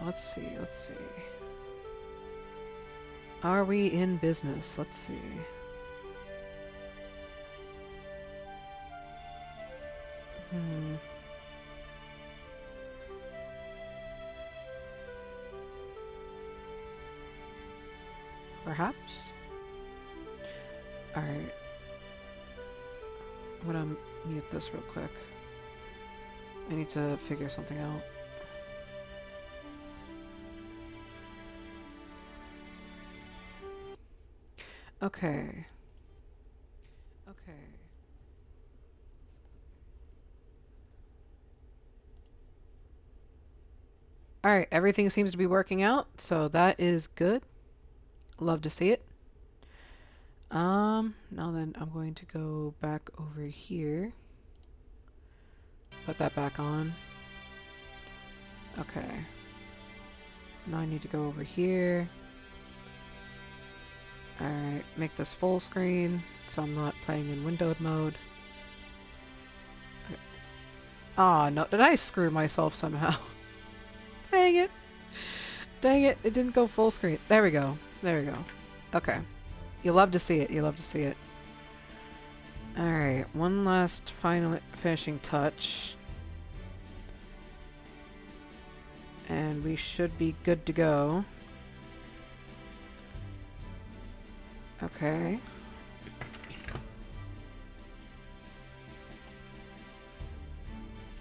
let's see, let's see. Are we in business? Let's see. Hmm. Perhaps? Alright. I'm gonna mute this real quick. I need to figure something out. Okay. Okay. Alright, everything seems to be working out, so that is good. Love to see it. Now then, I'm going to go back over here. Put that back on. Okay. Now I need to go over here. Alright, make this full screen so I'm not playing in windowed mode. Okay. Ah, no, did I screw myself somehow? Dang it. Dang it, it didn't go full screen. There we go. There we go. Okay. You love to see it, you love to see it. Alright, one last final finishing touch. And we should be good to go. Okay.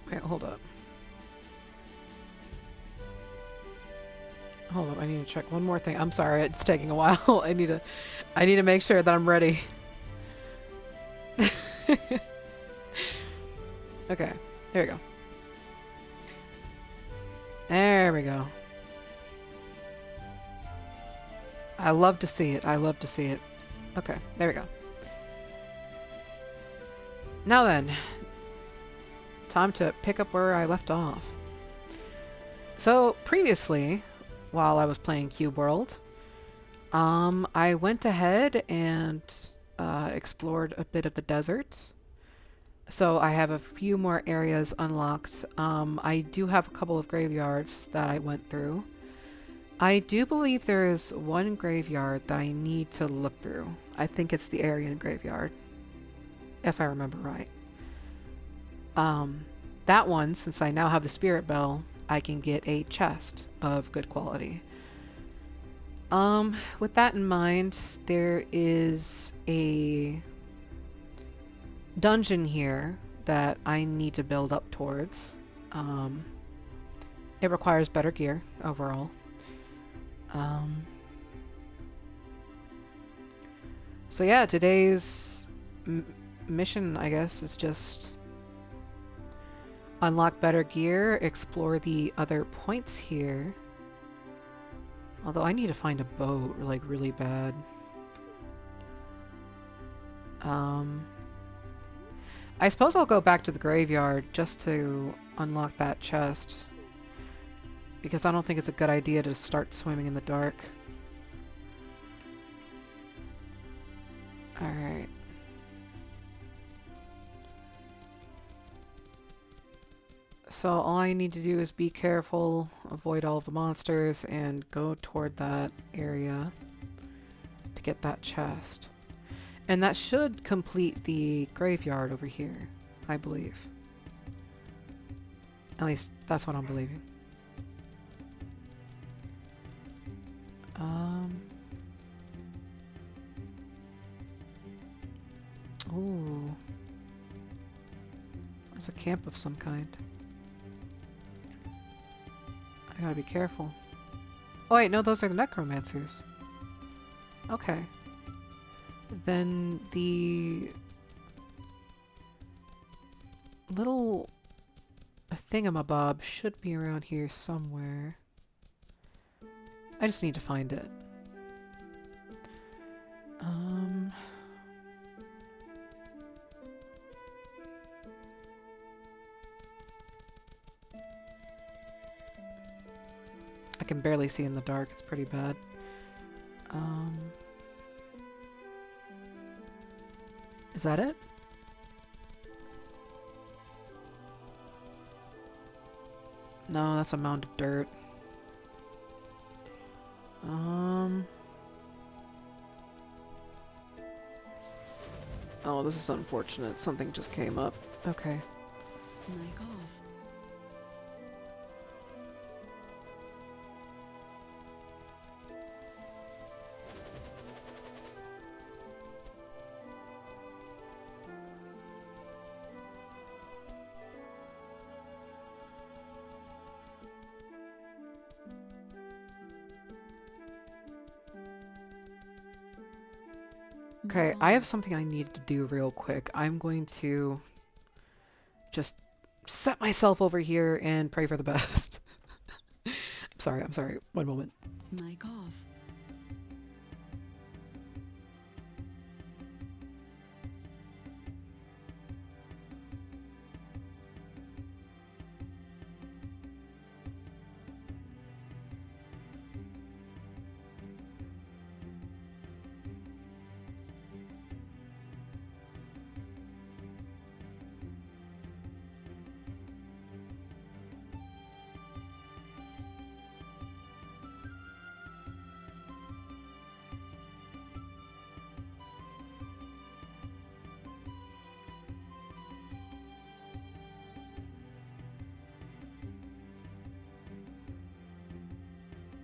Wait, hold up. Hold up, I need to check one more thing. I'm sorry, it's taking a while. I need to make sure that I'm ready. Okay, there we go. There we go. I love to see it. I love to see it. Okay, there we go. Now then, time to pick up where I left off. So, previously, while I was playing Cube World, I went ahead and explored a bit of the desert. So I have a few more areas unlocked. I do have a couple of graveyards that I went through. I do believe there is one graveyard that I need to look through. I think it's the Aryan graveyard, if I remember right. That one, since I now have the Spirit Bell, I can get a chest of good quality. With that in mind, there is a dungeon here that I need to build up towards. It requires better gear overall. So yeah, today's mission, I guess, is just unlock better gear, explore the other points here. Although I need to find a boat, like, really bad. I suppose I'll go back to the graveyard just to unlock that chest. Because I don't think it's a good idea to start swimming in the dark. Alright. So all I need to do is be careful, avoid all the monsters, and go toward that area to get that chest. And that should complete the graveyard over here, I believe. At least, that's what I'm believing. Ooh. There's a camp of some kind. I gotta be careful. Oh wait, no, those are the necromancers. Okay. Then the little thingamabob should be around here somewhere. I just need to find it. I can barely see in the dark. It's pretty bad. Is that it? No, that's a mound of dirt. Um... Oh, this is unfortunate. Something just came up. Okay. Mic off. Okay, I have something I need to do real quick. I'm going to just set myself over here and pray for the best. I'm sorry. One moment. Mic off.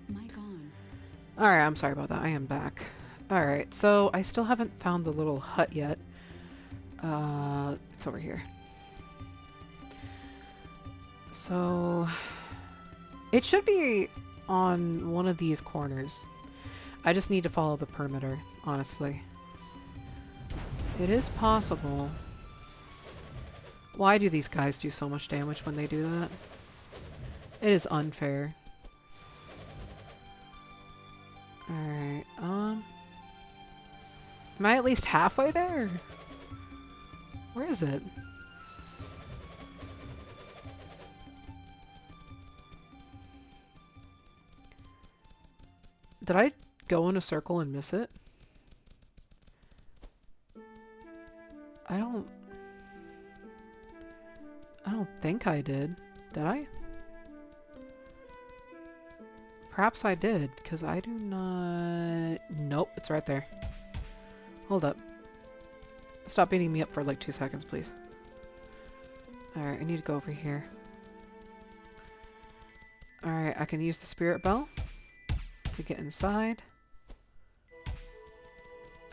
Mic on. Alright, I'm sorry about that. I am back. Alright, so I still haven't found the little hut yet. It's over here. So... it should be on one of these corners. I just need to follow the perimeter, honestly. It is possible. Why do these guys do so much damage when they do that? It is unfair. Alright, am I at least halfway there? Where is it? Did I go in a circle and miss it? I don't think I did. Did I? Perhaps I did, because I do not... Nope, it's right there. Hold up. Stop beating me up for like 2 seconds, please. Alright, I need to go over here. Alright, I can use the spirit bell to get inside.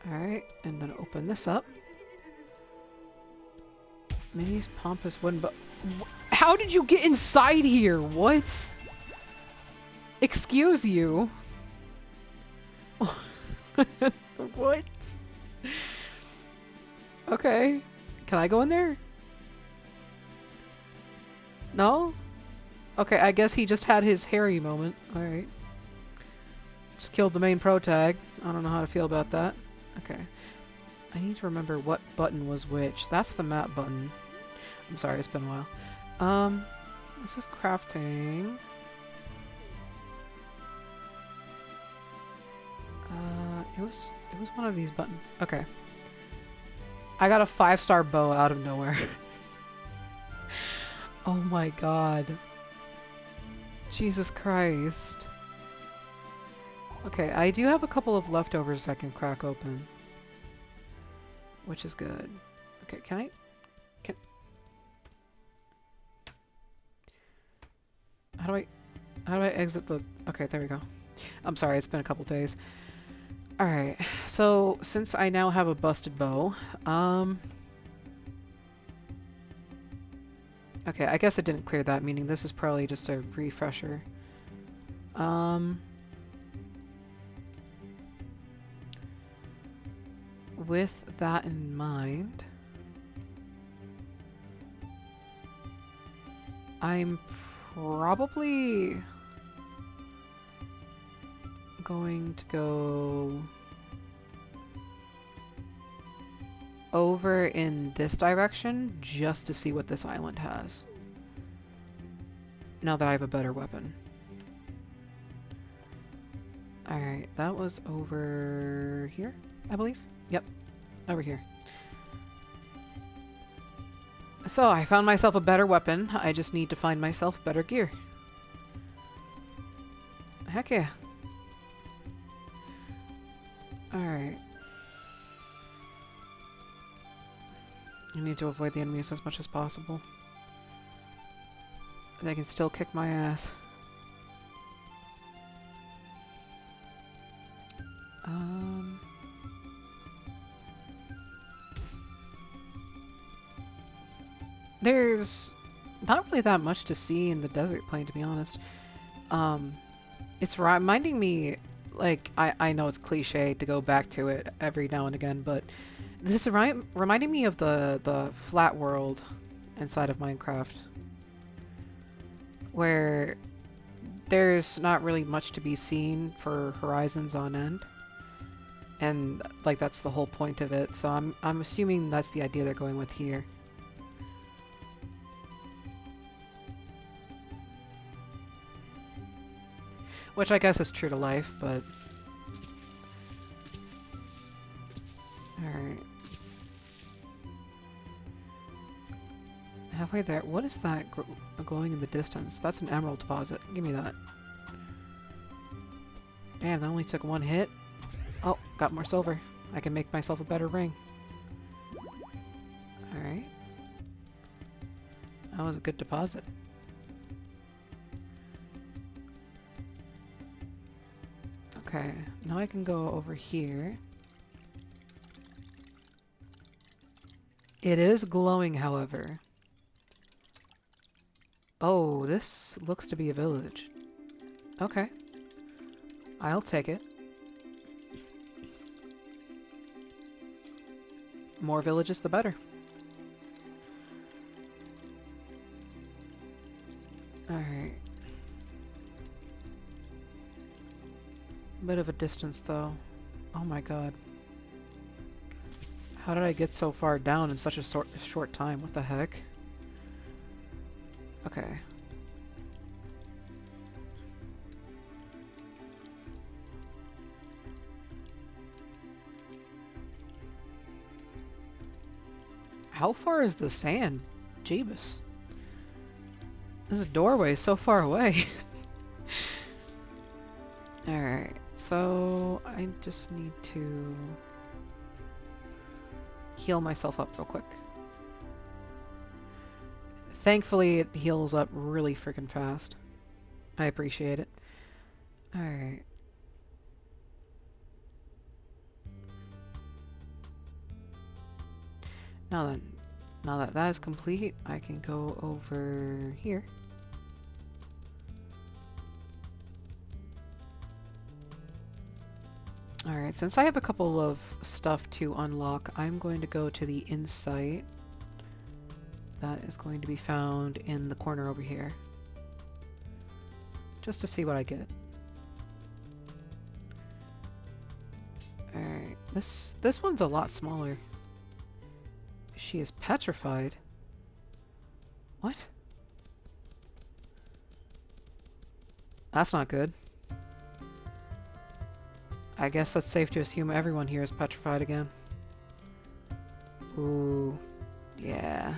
Alright, and then open this up. Minnie's pompous wooden but how did you get inside here? What? Excuse you. What? Okay. Can I go in there? No? Okay, I guess he just had his hairy moment. Alright. Just killed the main pro tag. I don't know how to feel about that. Okay. I need to remember what button was which. That's the map button. I'm sorry, it's been a while. This is crafting. It was one of these buttons. Okay. I got a 5-star bow out of nowhere. Oh my god. Jesus Christ. Okay, I do have a couple of leftovers I can crack open. Which is good. Okay, can I... How do I exit the... Okay, there we go. I'm sorry, it's been a couple days. Alright, so since I now have a busted bow, okay, I guess it didn't clear that, meaning this is probably just a refresher. With that in mind, I'm probably going to go over in this direction just to see what this island has. Now that I have a better weapon. Alright, that was over here, I believe. Yep, over here. So, I found myself a better weapon. I just need to find myself better gear. Heck yeah. Alright. I need to avoid the enemies as much as possible. They can still kick my ass. There's not really that much to see in the desert plain, to be honest. It's reminding me, like, I know it's cliche to go back to it every now and again, but this is reminding me of the flat world inside of Minecraft, where there's not really much to be seen for horizons on end. And, like, that's the whole point of it, so I'm assuming that's the idea they're going with here. Which I guess is true to life, but... Alright. Halfway there. What is that glowing in the distance? That's an emerald deposit. Give me that. Damn, that only took one hit. Oh, got more silver. I can make myself a better ring. Alright. That was a good deposit. Okay, now I can go over here. It is glowing, however. Oh, this looks to be a village. Okay. I'll take it. More villages, the better. Alright. Bit of a distance, though. Oh my god. How did I get so far down in such a short time? What the heck? Okay. How far is the sand? Jeebus. This doorway is so far away. Alright, so I just need to heal myself up real quick. Thankfully, it heals up really freaking fast. I appreciate it. Alright. Now then, now that that is complete, I can go over here. Alright, since I have a couple of stuff to unlock, I'm going to go to the insight. That is going to be found in the corner over here. Just to see what I get. Alright, this one's a lot smaller. She is petrified. What? That's not good. I guess that's safe to assume everyone here is petrified again. Ooh, yeah.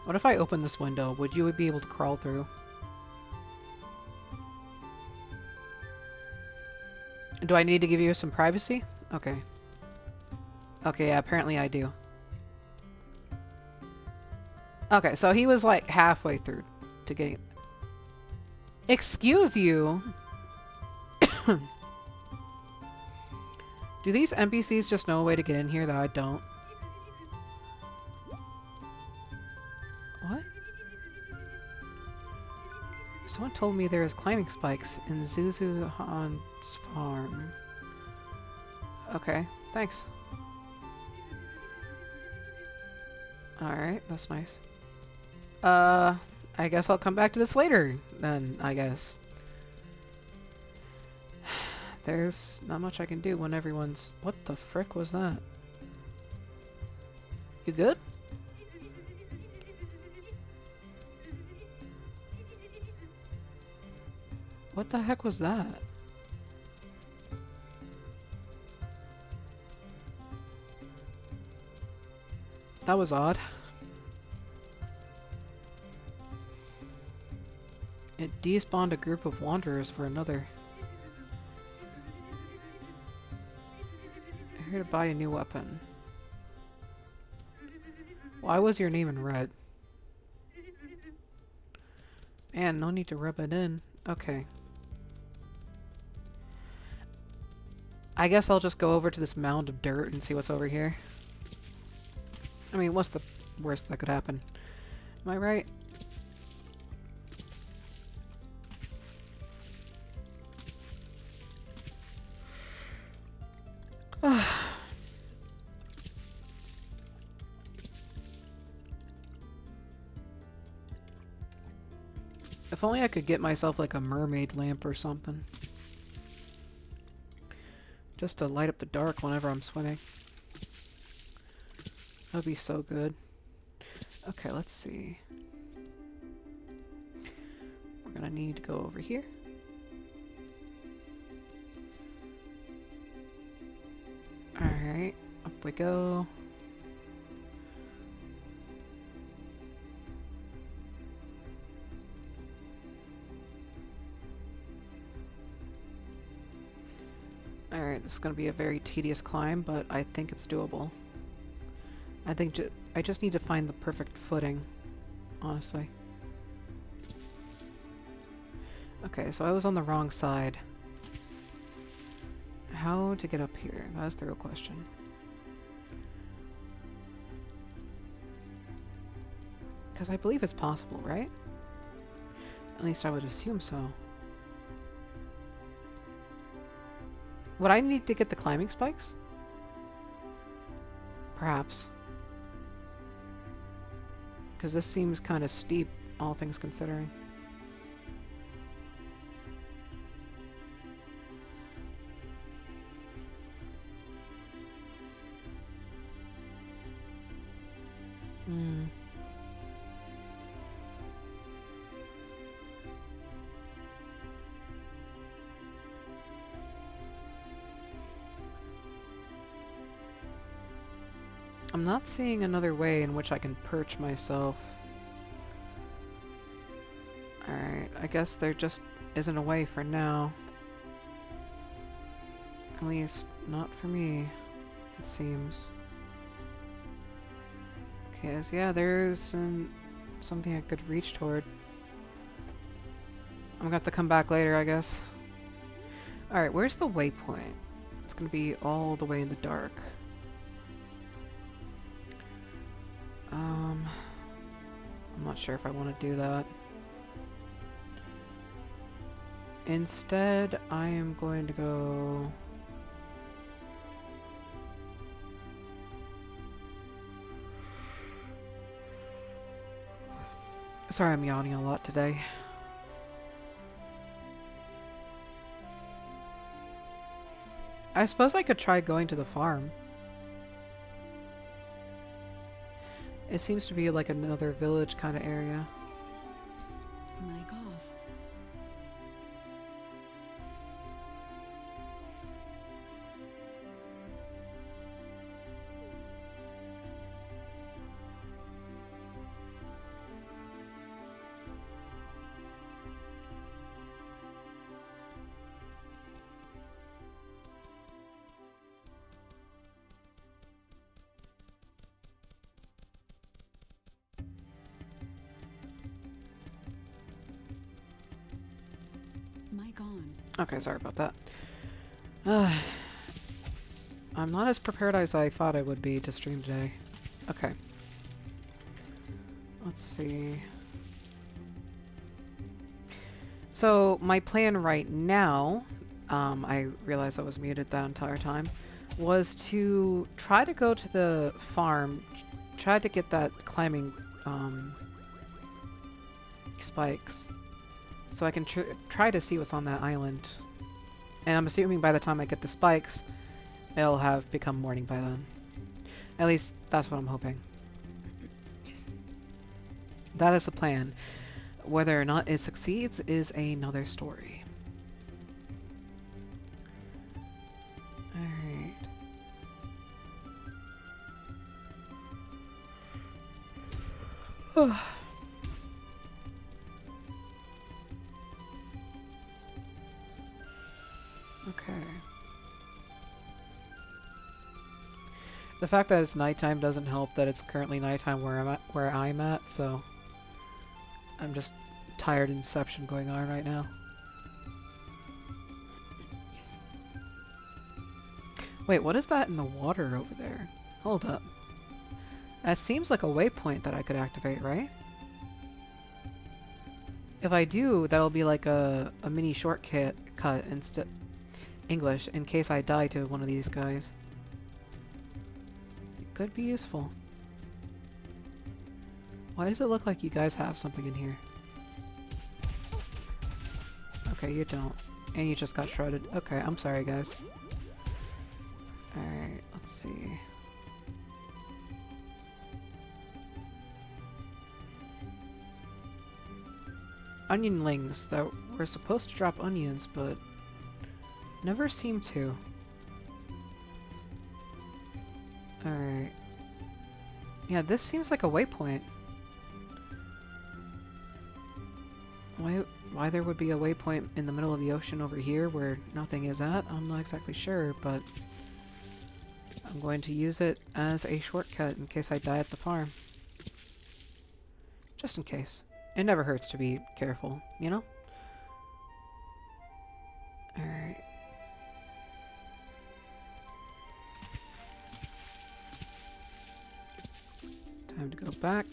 What if I open this window? Would you be able to crawl through? Do I need to give you some privacy? Okay. Okay, yeah, apparently I do. Okay, so he was like halfway through to getting... Excuse you! Do these NPCs just know a way to get in here that I don't? What? Someone told me there is climbing spikes in Zuzu Han's farm. Okay, thanks. Alright, that's nice. I guess I'll come back to this later, then, I guess. There's not much I can do when everyone's... What the frick was that? You good? What the heck was that? That was odd. It despawned a group of wanderers for another. I'm here to buy a new weapon. Why was your name in red? Man, no need to rub it in. Okay. I guess I'll just go over to this mound of dirt and see what's over here. I mean, what's the worst that could happen? Am I right? If only I could get myself like a mermaid lamp or something. Just to light up the dark whenever I'm swimming. That'd be so good. Okay, let's see. We're gonna need to go over here. Alright, up we go. Alright, this is going to be a very tedious climb, but I think it's doable. I think I just need to find the perfect footing, honestly. Okay, so I was on the wrong side. How to get up here? That's the real question. Because I believe it's possible, right? At least I would assume so. Would I need to get the climbing spikes? Perhaps. Because this seems kind of steep, all things considering. Hmm. I'm not seeing another way in which I can perch myself. Alright, I guess there just isn't a way for now. At least, not for me, it seems. Okay, so yeah, there's something I could reach toward. I'm gonna have to come back later, I guess. Alright, where's the waypoint? It's gonna be all the way in the dark. I'm not sure if I want to do that. Instead, I am going to go... Sorry, I'm yawning a lot today. I suppose I could try going to the farm. It seems to be like another village kind of area. Mic off. Mic on. Okay, sorry about that. I'm not as prepared as I thought I would be to stream today. Okay. Let's see. So, my plan right now, I realized I was muted that entire time, was to try to go to the farm, try to get that climbing, spikes. So I can try to see what's on that island. And I'm assuming by the time I get the spikes, it'll have become morning by then. At least, that's what I'm hoping. That is the plan. Whether or not it succeeds is another story. Okay. The fact that it's nighttime doesn't help that it's currently nighttime where I'm at, so I'm just tired Inception going on right now. Wait, what is that in the water over there? Hold up. That seems like a waypoint that I could activate, right? If I do, that'll be like a mini shortcut instead English in case I die to one of these guys. It could be useful. Why does it look like you guys have something in here? Okay, you don't. And you just got shredded. Okay, I'm sorry, guys. Alright, let's see. Onionlings that were supposed to drop onions, but never seem to. Alright. Yeah, this seems like a waypoint. Why there would be a waypoint in the middle of the ocean over here where nothing is at, I'm not exactly sure, but I'm going to use it as a shortcut in case I die at the farm. Just in case. It never hurts to be careful, you know? Alright. Time to go back.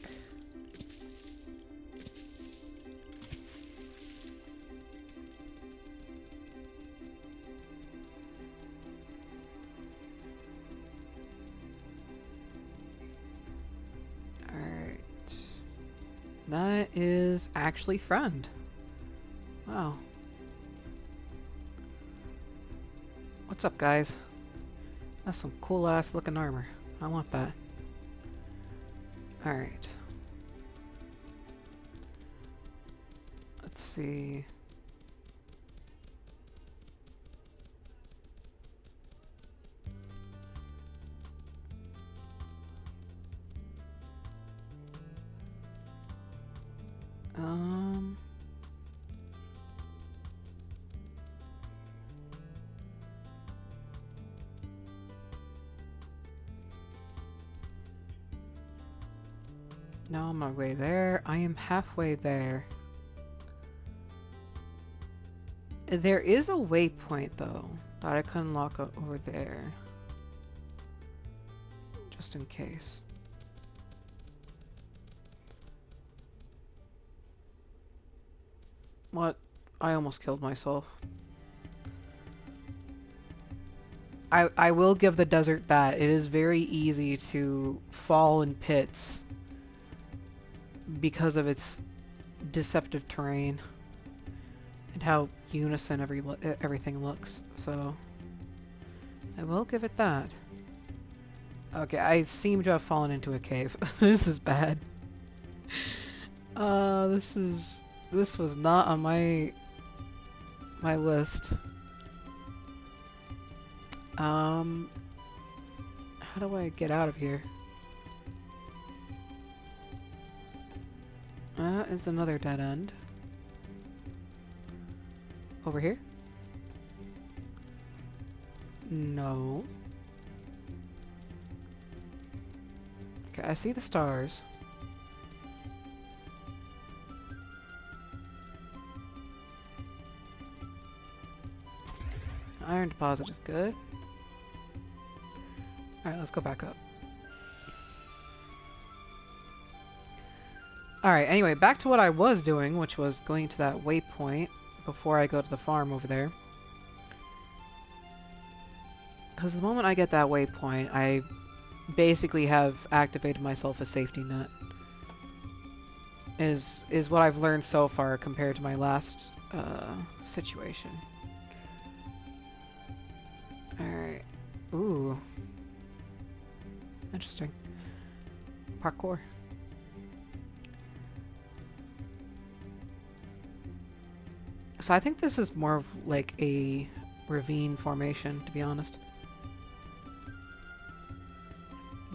Alright. That is actually friend. Wow. What's up, guys? That's some cool ass looking armor. I want that. Alright. Let's see. No, I'm on my way there. I am halfway there. There is a waypoint, though, that I can unlock over there. Just in case. What? I almost killed myself. I will give the desert that. It is very easy to fall in pits because of its deceptive terrain and how unison everything looks. So I will give it that. Okay, I seem to have fallen into a cave. This is bad. This was not on my list. How do I get out of here? It's another dead end. Over here? No. Okay, I see the stars. Iron deposit is good. Alright, let's go back up. Alright, anyway, back to what I was doing, which was going to that waypoint before I go to the farm over there. Because the moment I get that waypoint, I basically have activated myself a safety net. Is what I've learned so far compared to my last situation. Alright. Ooh. Interesting. Parkour. So I think this is more of like a ravine formation, to be honest.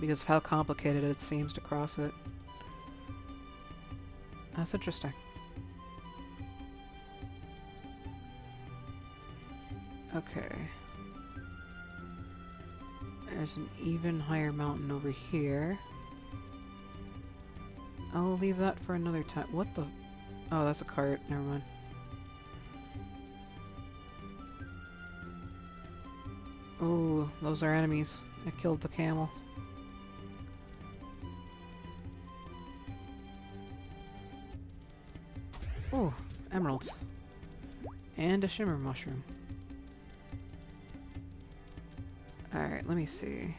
Because of how complicated it seems to cross it. That's interesting. Okay. There's an even higher mountain over here. I'll leave that for another time. What the? Oh, that's a cart. Never mind. Oh, those are enemies. I killed the camel. Oh, emeralds. And a shimmer mushroom. Alright, let me see.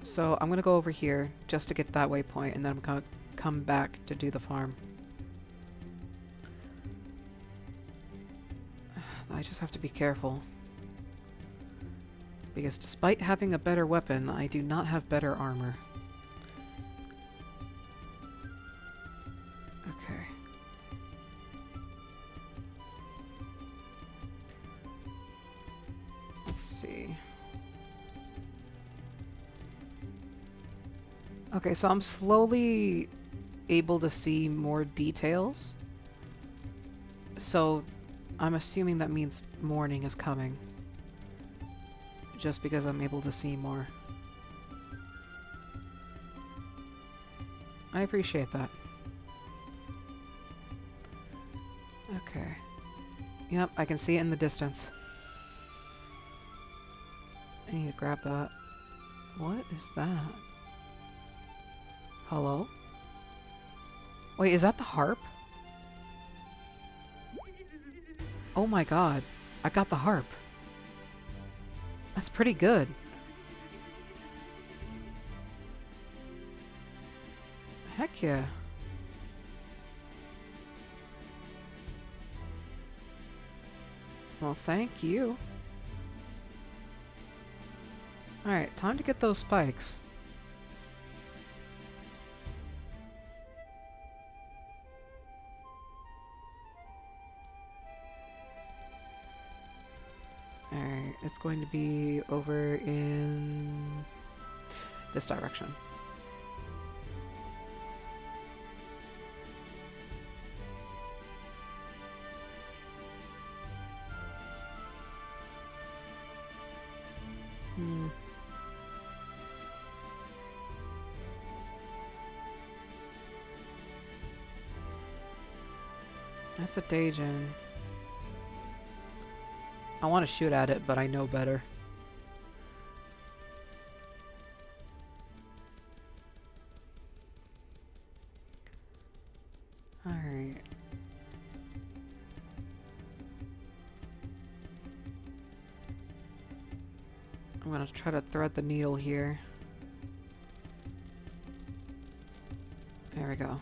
So I'm gonna go over here just to get that waypoint, and then I'm gonna come back to do the farm. I just have to be careful. Because despite having a better weapon, I do not have better armor. Okay. Let's see. Okay, so I'm slowly able to see more details. So I'm assuming that means morning is coming. Just because I'm able to see more. I appreciate that. Okay. Yep, I can see it in the distance. I need to grab that. What is that? Hello? Wait, is that the harp? Oh my god. I got the harp. That's pretty good. Heck yeah. Well, thank you. Alright, time to get those spikes. Alright, it's going to be over in this direction. That's a Dajin. I want to shoot at it, but I know better. Alright. I'm gonna try to thread the needle here. There we go.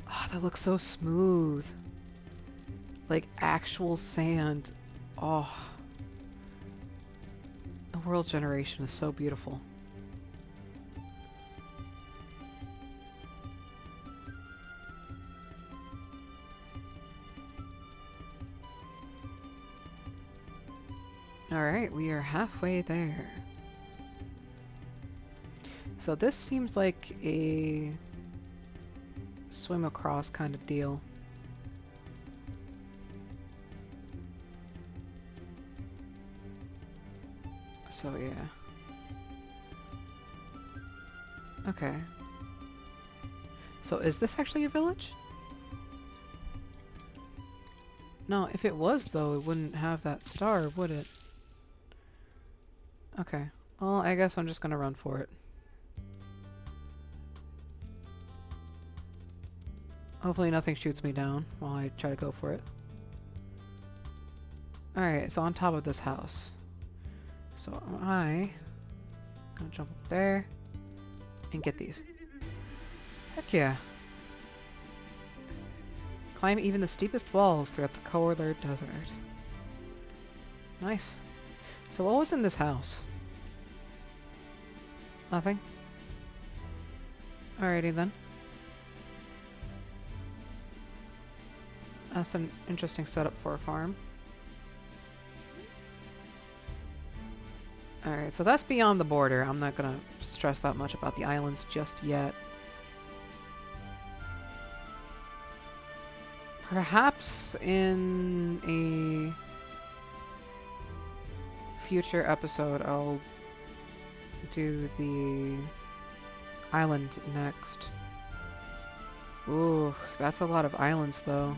Oh, that looks so smooth. Like actual sand. Oh. The world generation is so beautiful. Alright, we are halfway there. So this seems like a swim across kind of deal. So yeah. Okay. So is this actually a village? No, if it was though, it wouldn't have that star, would it? Okay. Well, I guess I'm just gonna run for it. Hopefully nothing shoots me down while I try to go for it. Alright, it's on top of this house. So I'm gonna jump up there and get these. Heck yeah. Climb even the steepest walls throughout the Kolar Desert. Nice. So what was in this house? Nothing? Alrighty then. That's an interesting setup for a farm. Alright, so that's beyond the border. I'm not gonna stress that much about the islands just yet. Perhaps in a future episode, I'll do the island next. Ooh, that's a lot of islands, though.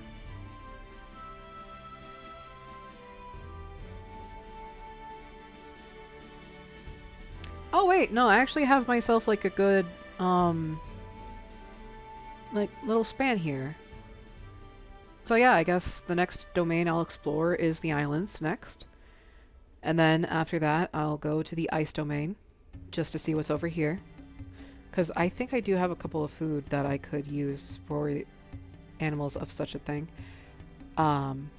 Oh, wait, no, I actually have myself, like, a good, like, little span here. So yeah, I guess the next domain I'll explore is the islands next. And then after that, I'll go to the ice domain, just to see what's over here. Because I think I do have a couple of food that I could use for animals of such a thing. Um,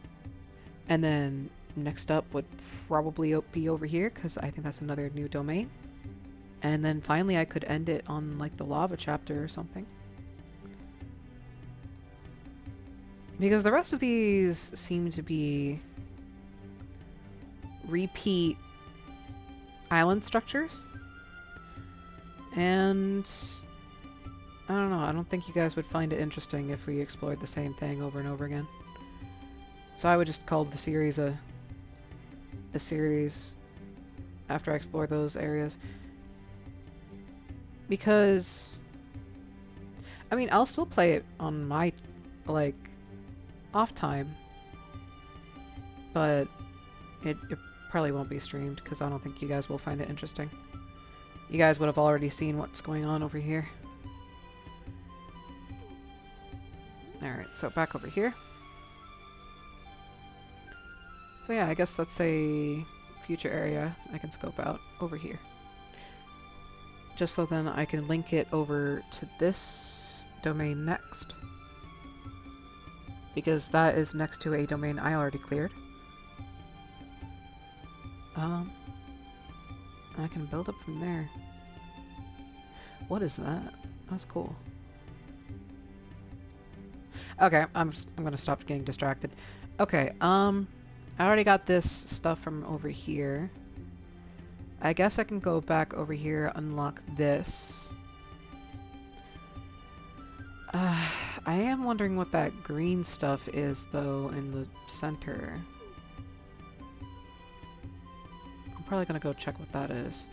and then next up would probably be over here, because I think that's another new domain. And then finally I could end it on like the lava chapter or something. Because the rest of these seem to be repeat island structures. And I don't know, I don't think you guys would find it interesting if we explored the same thing over and over again. So I would just call the series a series after I explore those areas. Because I mean, I'll still play it on my like off time, but it probably won't be streamed because I don't think you guys will find it interesting. You guys would have already seen what's going on over here. Alright, so back over here. So yeah, I guess that's a future area I can scope out over here. Just so then I can link it over to this domain next. Because that is next to a domain I already cleared. I can build up from there. What is that? That's cool. Okay, I'm gonna stop getting distracted. Okay, I already got this stuff from over here. I guess I can go back over here, unlock this. I am wondering what that green stuff is, though, in the center. I'm probably gonna go check what that is.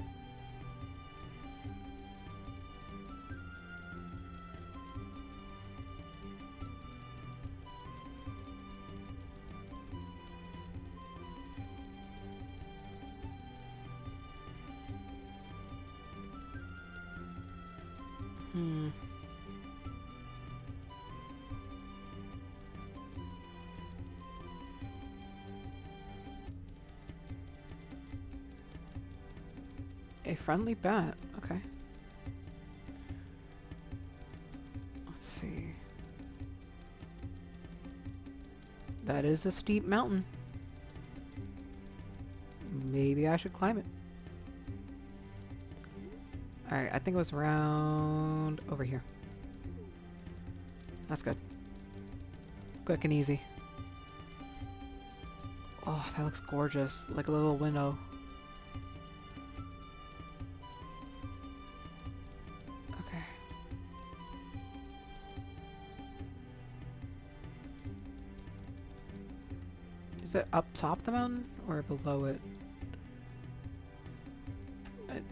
A friendly bat. Okay. Let's see. That is a steep mountain. Maybe I should climb it. Alright, I think it was around over here. That's good. Quick and easy. Oh, that looks gorgeous. Like a little window. Okay. Is it up top the mountain or below it?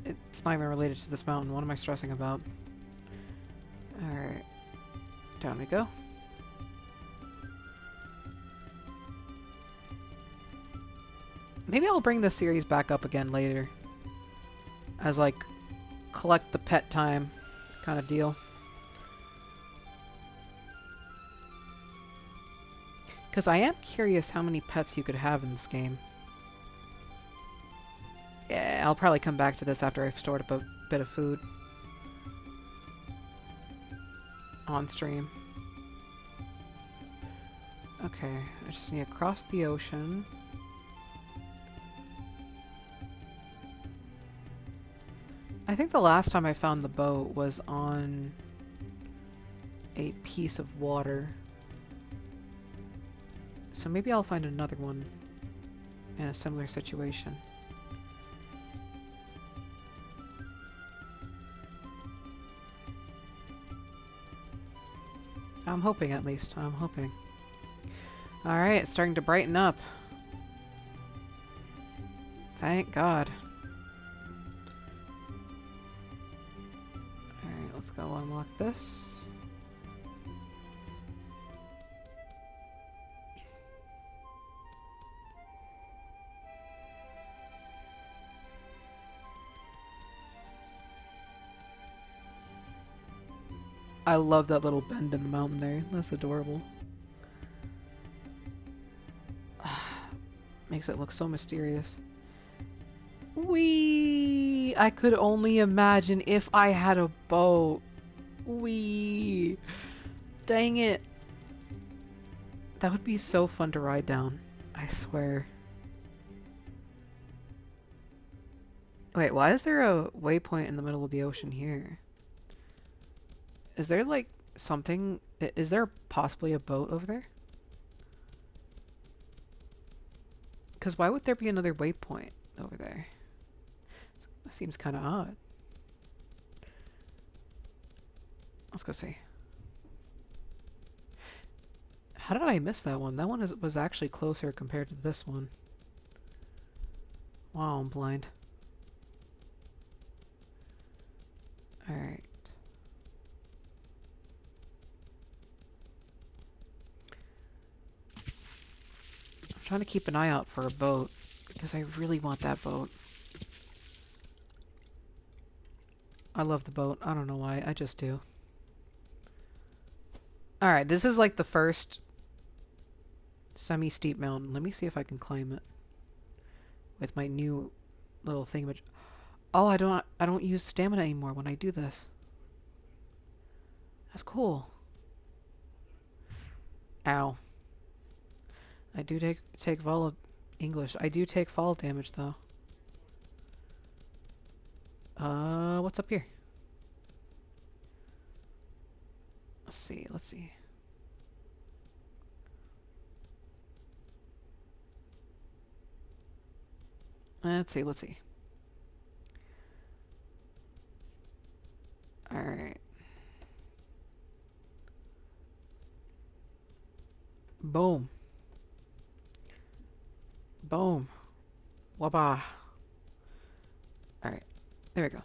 It's not even related to this mountain. What am I stressing about? Alright. Down we go. Maybe I'll bring this series back up again later. As like, collect the pet time kind of deal. Because I am curious how many pets you could have in this game. Yeah, I'll probably come back to this after I've stored up a bit of food. On stream. Okay, I just need to cross the ocean. I think the last time I found the boat was on a piece of water. So maybe I'll find another one in a similar situation. I'm hoping, at least. I'm hoping. Alright, it's starting to brighten up. Thank God. Alright, let's go unlock this. I love that little bend in the mountain there. That's adorable. Makes it look so mysterious. Whee! I could only imagine if I had a boat. Whee! Dang it. That would be so fun to ride down. I swear. Wait, why is there a waypoint in the middle of the ocean here? Is there like something? Is there possibly a boat over there? Because why would there be another waypoint over there? That seems kind of odd. Let's go see. How did I miss that one? That one was actually closer compared to this one. Wow, I'm blind. Alright. I'm trying to keep an eye out for a boat, because I really want that boat. I love the boat. I don't know why. I just do. Alright, this is like the first semi-steep mountain. Let me see if I can climb it with my new little thingamaj. Oh, I don't use stamina anymore when I do this. That's cool. Ow. I do take fall English. I do take fall damage though. What's up here? Let's see. Let's see. Let's see. Let's see. All right. Boom. Boom. Wabah. Alright. There we go.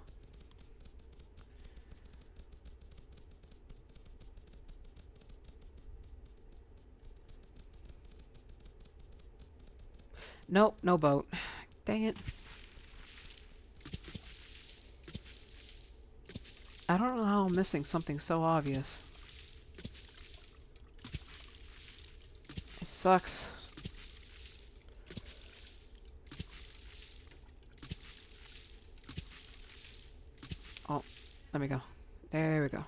Nope, no boat. Dang it. I don't know how I'm missing something so obvious. It sucks. Oh, let me go. There we go.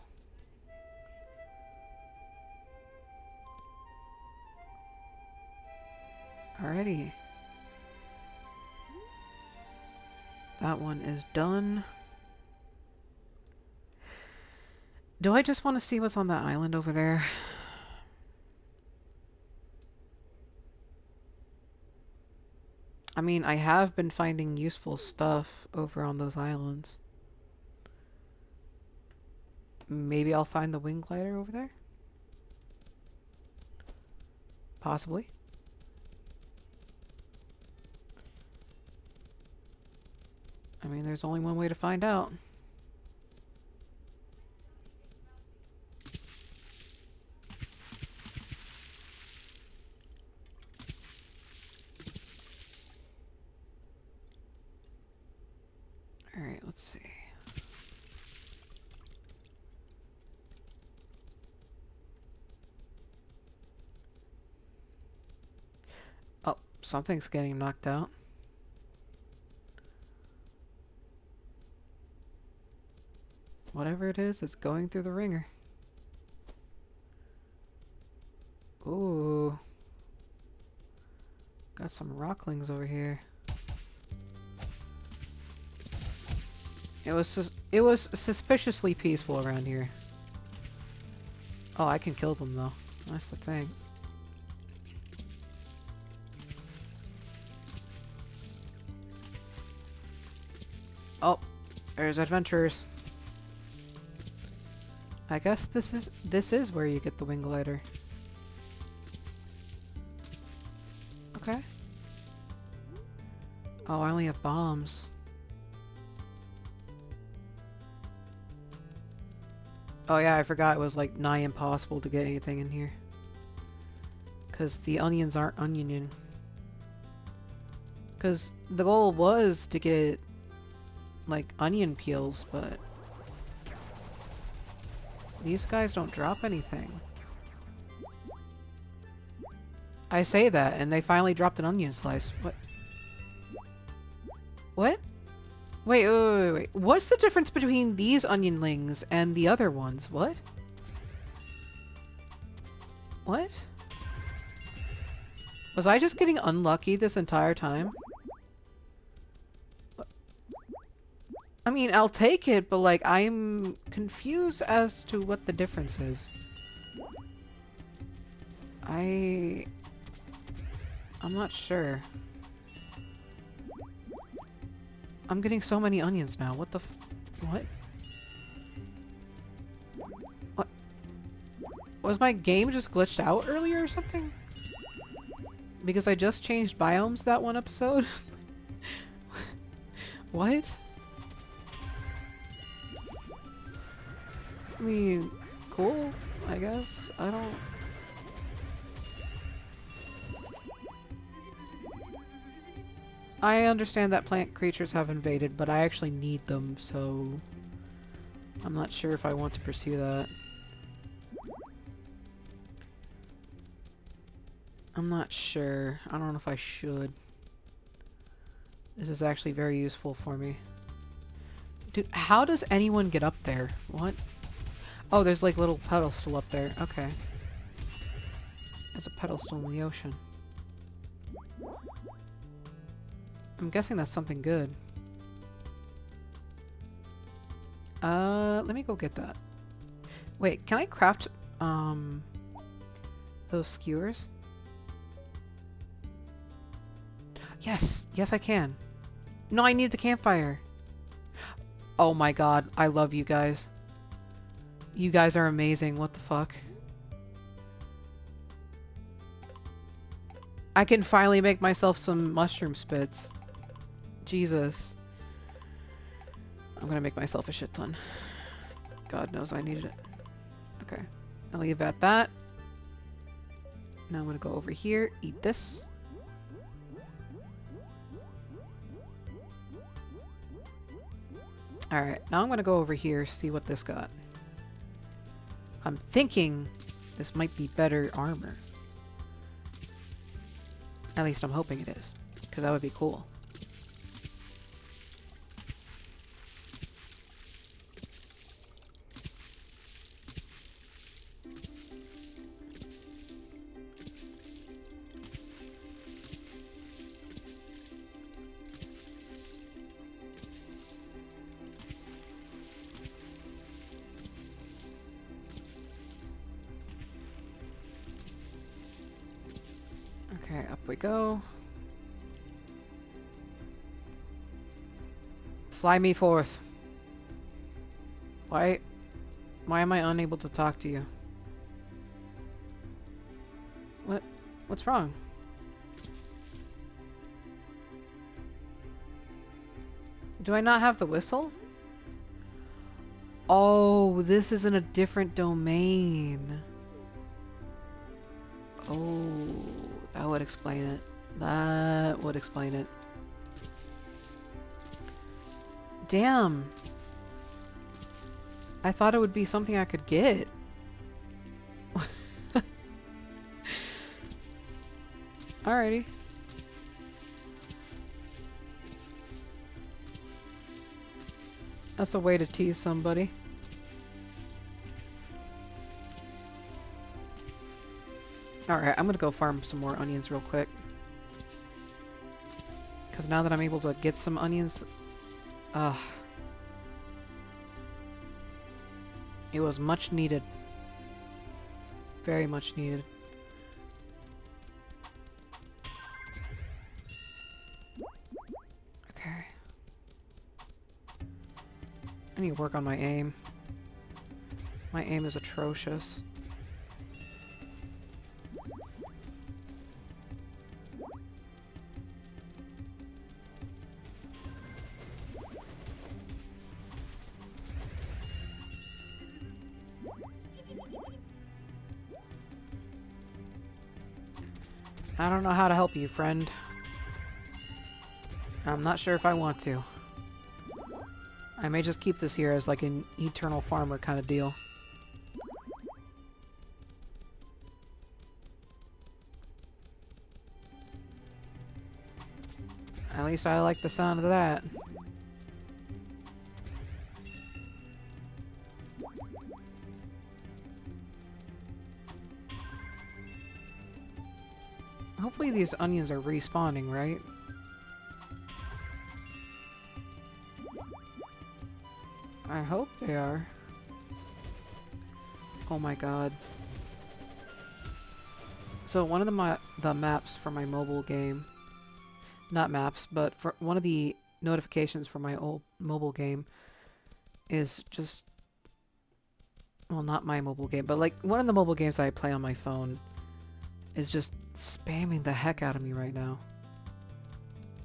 Alrighty. That one is done. Do I just want to see what's on that island over there? I mean, I have been finding useful stuff over on those islands. Maybe I'll find the wing glider over there? Possibly. I mean, there's only one way to find out. Alright, let's see. Oh, something's getting knocked out. Whatever it is, it's going through the ringer. Ooh. Got some rocklings over here. It was suspiciously peaceful around here. Oh, I can kill them though. That's the thing. Oh, there's adventurers. I guess this is where you get the wing glider. Okay. Oh, I only have bombs. Oh yeah, I forgot it was like nigh impossible to get anything in here. Because the onions aren't onioning. Because the goal was to get like onion peels, but these guys don't drop anything. I say that, and they finally dropped an onion slice. What? What? Wait. What's the difference between these onionlings and the other ones? What? What? Was I just getting unlucky this entire time? I mean, I'll take it, but like, I'm confused as to what the difference is. I'm not sure. I'm getting so many onions now. What the what? What? Was my game just glitched out earlier or something? Because I just changed biomes that one episode? What? I mean, cool, I guess. I don't... I understand that plant creatures have invaded, but I actually need them, so... I'm not sure if I want to pursue that. I'm not sure. I don't know if I should. This is actually very useful for me. Dude, how does anyone get up there? What? Oh, there's like little pedestal up there. Okay. There's a pedestal in the ocean. I'm guessing that's something good. Let me go get that. Wait, can I craft, those skewers? Yes! Yes, I can. No, I need the campfire. Oh my god, I love you guys. You guys are amazing. What the fuck? I can finally make myself some mushroom spits. Jesus. I'm gonna make myself a shit ton. God knows I needed it. Okay. I'll leave at that. Now I'm gonna go over here, eat this. Alright, now I'm gonna go over here, see what this got. I'm thinking this might be better armor. At least I'm hoping it is, because that would be cool. Okay, up we go. Fly me forth. Why am I unable to talk to you? What's wrong? Do I not have the whistle? Oh, this is in a different domain. Oh, that would explain it. That would explain it. Damn. I thought it would be something I could get. Alrighty. That's a way to tease somebody. Alright, I'm gonna go farm some more onions real quick. Because now that I'm able to get some onions... it was much needed. Very much needed. Okay. I need to work on my aim. My aim is atrocious. I don't know how to help you, friend. I'm not sure if I want to. I may just keep this here as like an eternal farmer kind of deal. At least I like the sound of that. Hopefully these onions are respawning, right? I hope they are. Oh my god. So one of the maps for my mobile game, not maps, but for one of the notifications for my old mobile game is just, well, not my mobile game, but like one of the mobile games that I play on my phone is just spamming the heck out of me right now.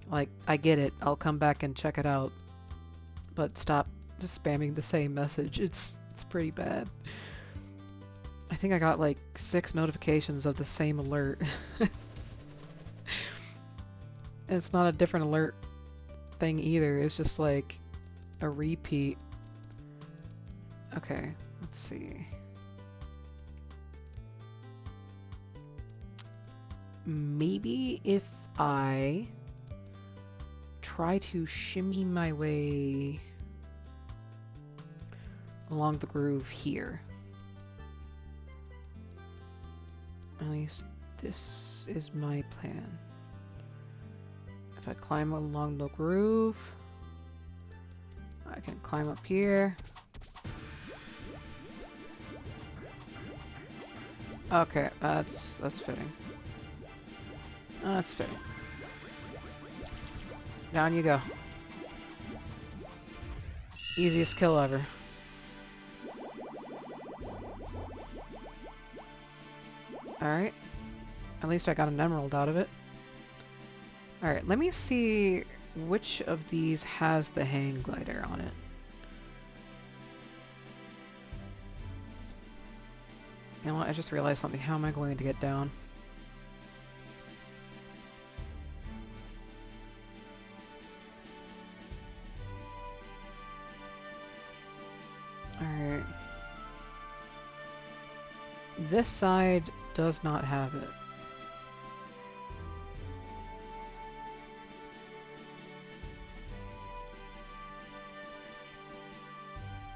Like, I get it, I'll come back and check it out, but stop just spamming the same message. It's pretty bad. I think I got like 6 notifications of the same alert. It's not a different alert thing either, it's just like a repeat. Okay, let's see. Maybe if I try to shimmy my way along the groove here. At least this is my plan. If I climb along the groove, I can climb up here. Okay, that's fitting. That's fitting. Down you go. Easiest kill ever. Alright. At least I got an emerald out of it. Alright, let me see which of these has the hang glider on it. You know what? I just realized something. How am I going to get down? Alright. This side does not have it.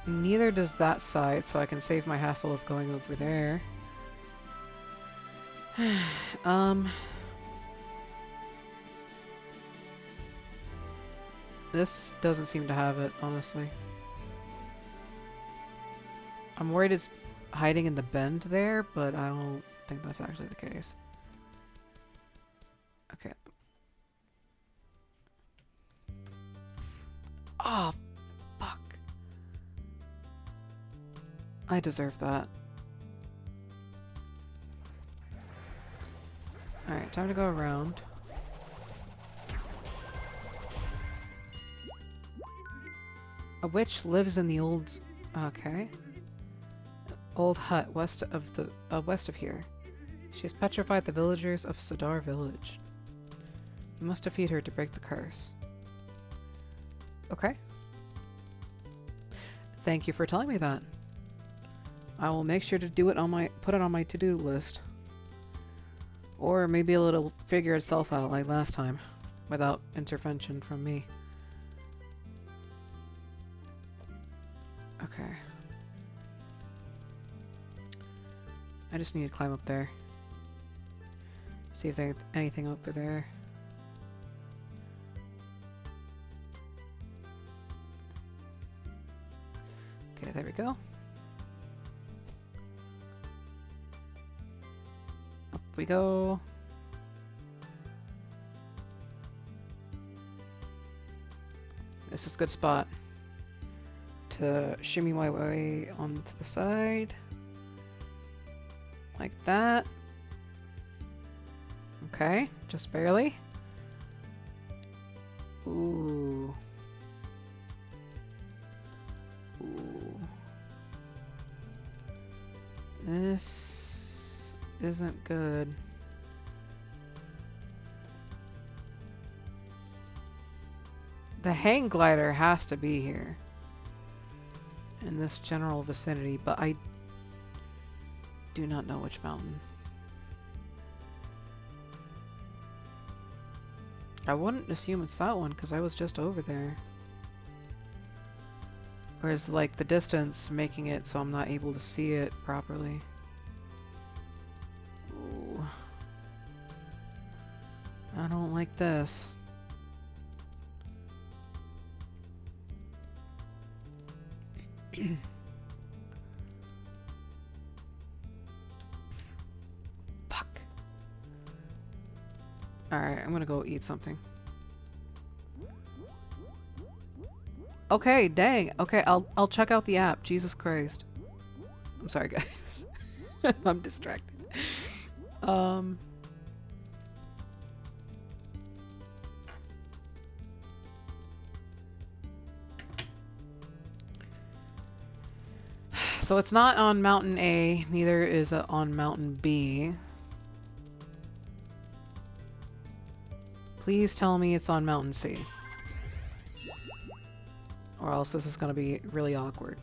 Neither does that side, so I can save my hassle of going over there. This doesn't seem to have it, honestly. I'm worried it's hiding in the bend there, but I don't think that's actually the case. Okay. Oh, fuck. I deserve that. Alright, time to go around. A witch lives in the old... Okay. Old hut west of here. She has petrified the villagers of Sodar village. You must defeat her to break the curse. Okay. Thank you for telling me that. I will make sure to do it on my put it on my to-do list. Or maybe it'll figure itself out like last time, without intervention from me. Okay. I just need to climb up there. See if there's anything over there. Okay, there we go. Up we go. This is a good spot to shimmy my way onto the side. Like that. Okay, just barely. Ooh. Ooh. This isn't good. The hang glider has to be here. In this general vicinity, but I do not know which mountain. I wouldn't assume it's that one because I was just over there. Or is like the distance making it so I'm not able to see it properly? Ooh. I don't like this. Fuck. Alright, I'm gonna go eat something. Okay, dang. Okay, I'll check out the app. Jesus Christ. I'm sorry, guys. I'm distracted. So it's not on Mountain A, neither is it on Mountain B. Please tell me it's on Mountain C. Or else this is going to be really awkward.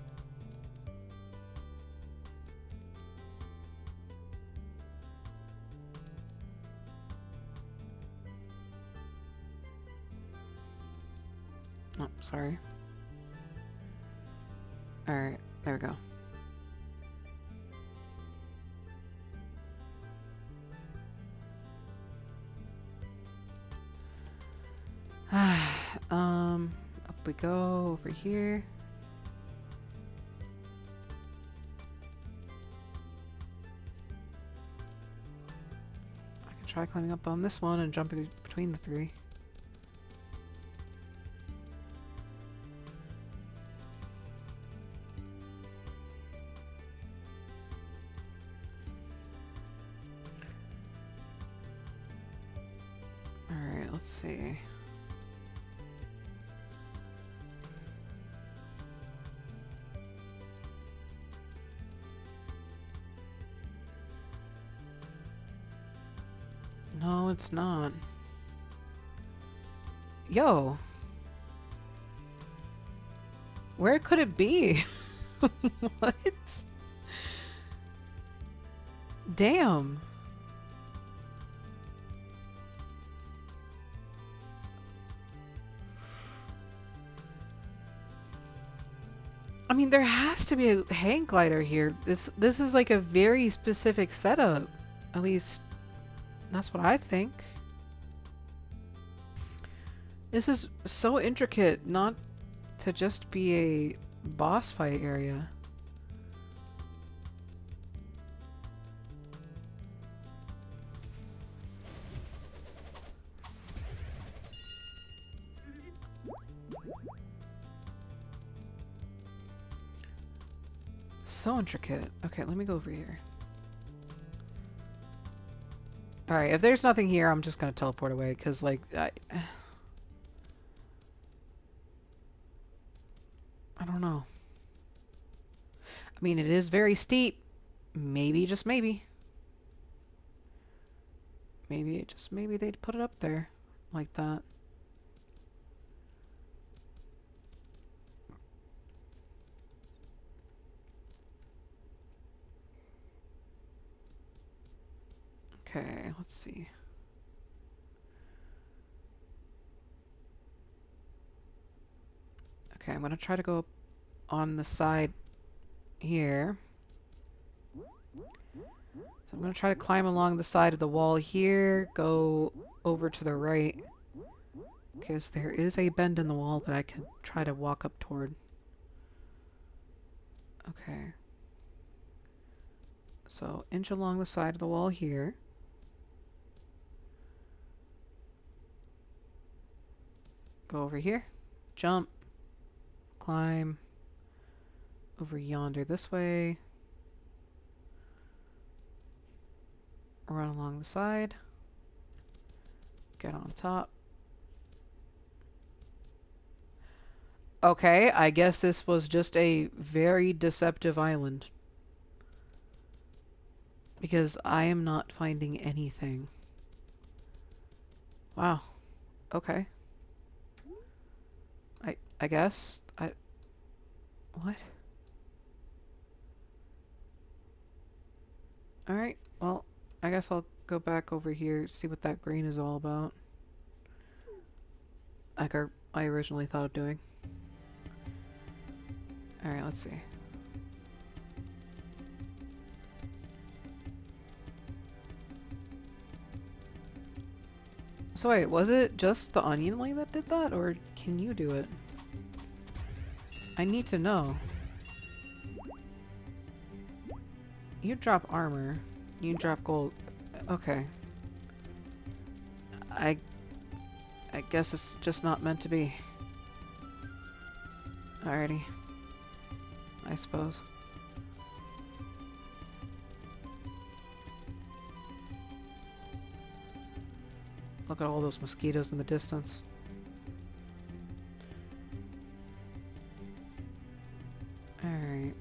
Oh, sorry. Alright, there we go. Up we go over here. I can try climbing up on this one and jumping between the three. Alright, let's see. No, it's not. Yo. Where could it be? What? Damn. I mean, there has to be a hang glider here. This is like a very specific setup. At least, that's what I think. This is so intricate, not to just be a boss fight area. So intricate. Okay, let me go over here. Alright, if there's nothing here, I'm just gonna teleport away, because, like, I don't know. I mean, it is very steep. Maybe, just maybe. Maybe they'd put it up there like that. Okay, let's see. Okay, I'm gonna try to go up on the side here. So I'm gonna try to climb along the side of the wall here, go over to the right. Because there is a bend in the wall that I can try to walk up toward. Okay. So, inch along the side of the wall here. Go over here. Jump. Climb. Over yonder this way. Run along the side. Get on top. Okay, I guess this was just a very deceptive island. Because I am not finding anything. Wow. Okay. I guess. What? Alright, well, I guess I'll go back over here, see what that green is all about. Like I originally thought of doing. Alright, let's see. So wait, was it just the onion lane that did that, or can you do it? I need to know. You drop armor. You drop gold. Okay. I guess it's just not meant to be. Alrighty. I suppose. Look at all those mosquitoes in the distance. Alright.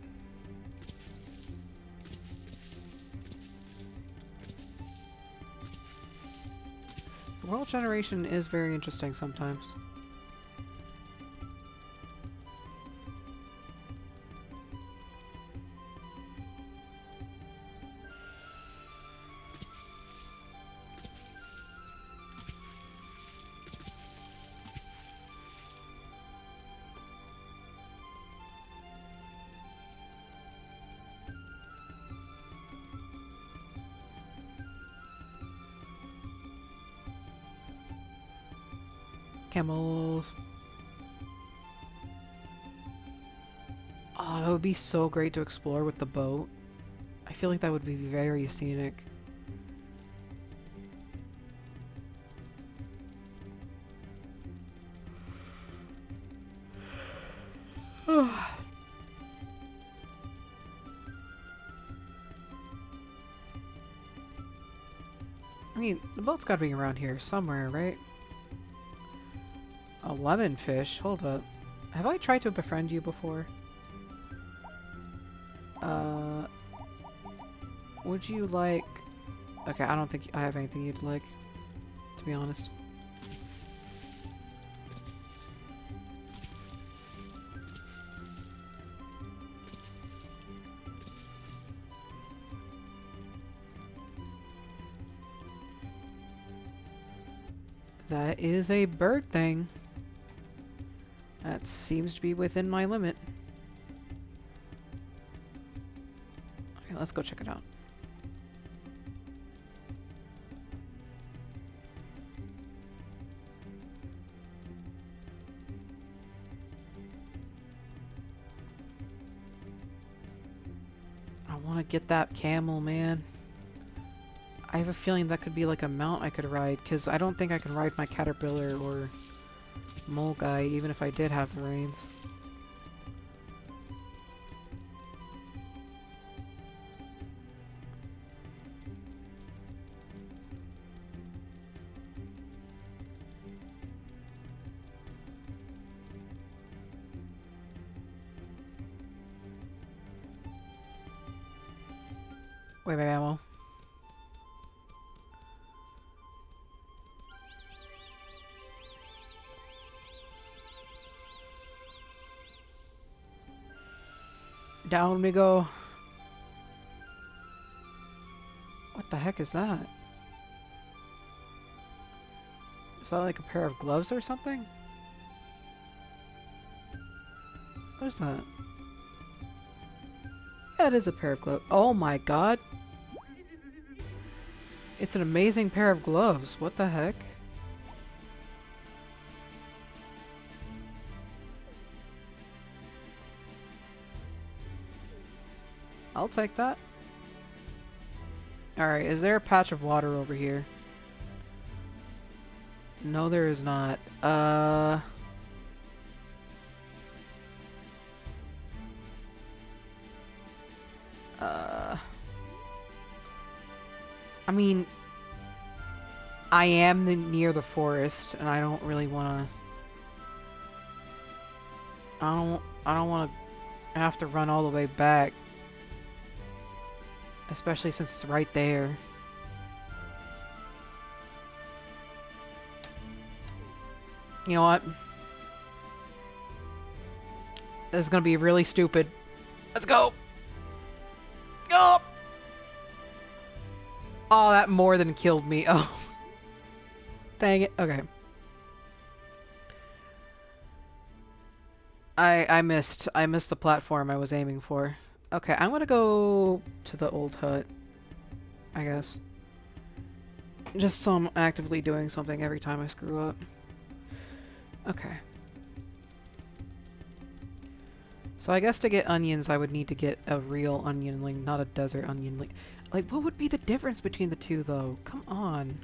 World generation is very interesting sometimes. Camels. Oh, that would be so great to explore with the boat. I feel like that would be very scenic. I mean, the boat's gotta be around here somewhere, right? A lemon fish? Hold up. Have I tried to befriend you before? Would you like... Okay, I don't think I have anything you'd like, to be honest. That is a bird thing. That seems to be within my limit. Okay, let's go check it out. I want to get that camel, man. I have a feeling that could be like a mount I could ride, because I don't think I can ride my caterpillar or mole guy, even if I did have the reins. Wait, ammo. Down we go. What the heck is that? Is that like a pair of gloves or something? What is that? Yeah, it is a pair of gloves. Oh my god. It's an amazing pair of gloves. What the heck? I'll take that. Alright, is there a patch of water over here? No, there is not. I mean, I am near the forest, and I don't really want to... I don't want to have to run all the way back. Especially since it's right there. You know what? This is gonna be really stupid. Let's go! Go! Oh, that more than killed me. Oh. Dang it. Okay. I missed. I missed the platform I was aiming for. Okay, I'm gonna go to the old hut, I guess. Just so I'm actively doing something every time I screw up. Okay. So I guess to get onions, I would need to get a real onionling, not a desert onionling. Like, what would be the difference between the two, though? Come on.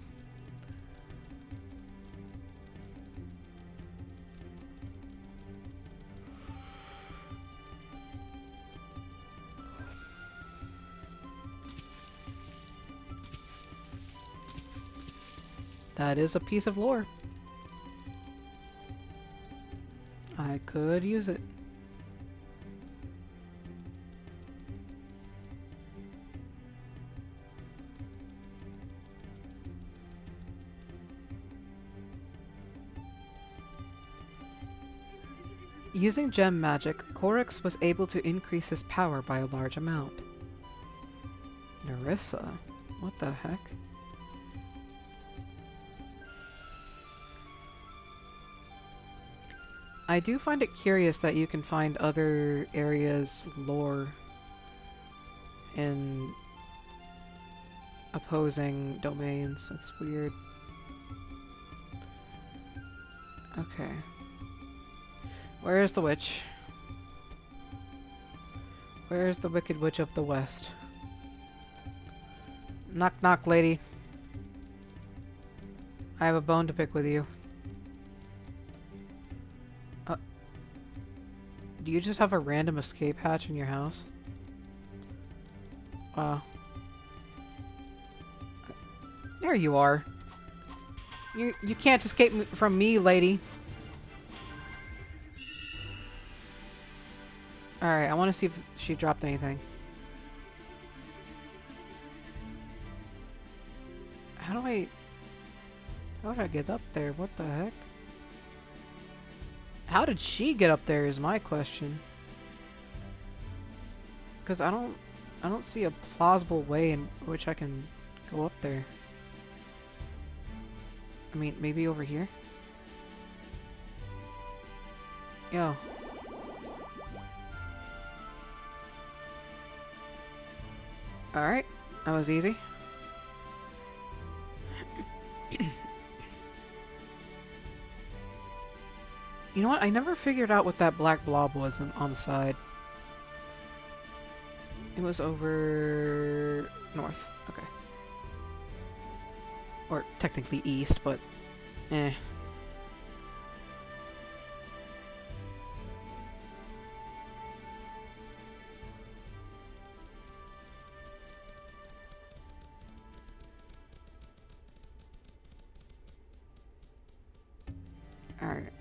That is a piece of lore. I could use it. Using gem magic, Korix was able to increase his power by a large amount. Nerissa? What the heck? I do find it curious that you can find other areas' lore in opposing domains. It's weird. Okay. Where is the witch? Where is the Wicked Witch of the West? Knock knock, lady. I have a bone to pick with you. Do you just have a random escape hatch in your house? There you are. You can't escape from me, lady. Alright, I want to see if she dropped anything. How do I get up there? What the heck? How did she get up there is my question. Because I don't see a plausible way in which I can go up there. I mean, maybe over here? Yo. Alright, that was easy. You know what? I never figured out what that black blob was on the side. It was over north. Okay. Or technically east, but eh. Alright.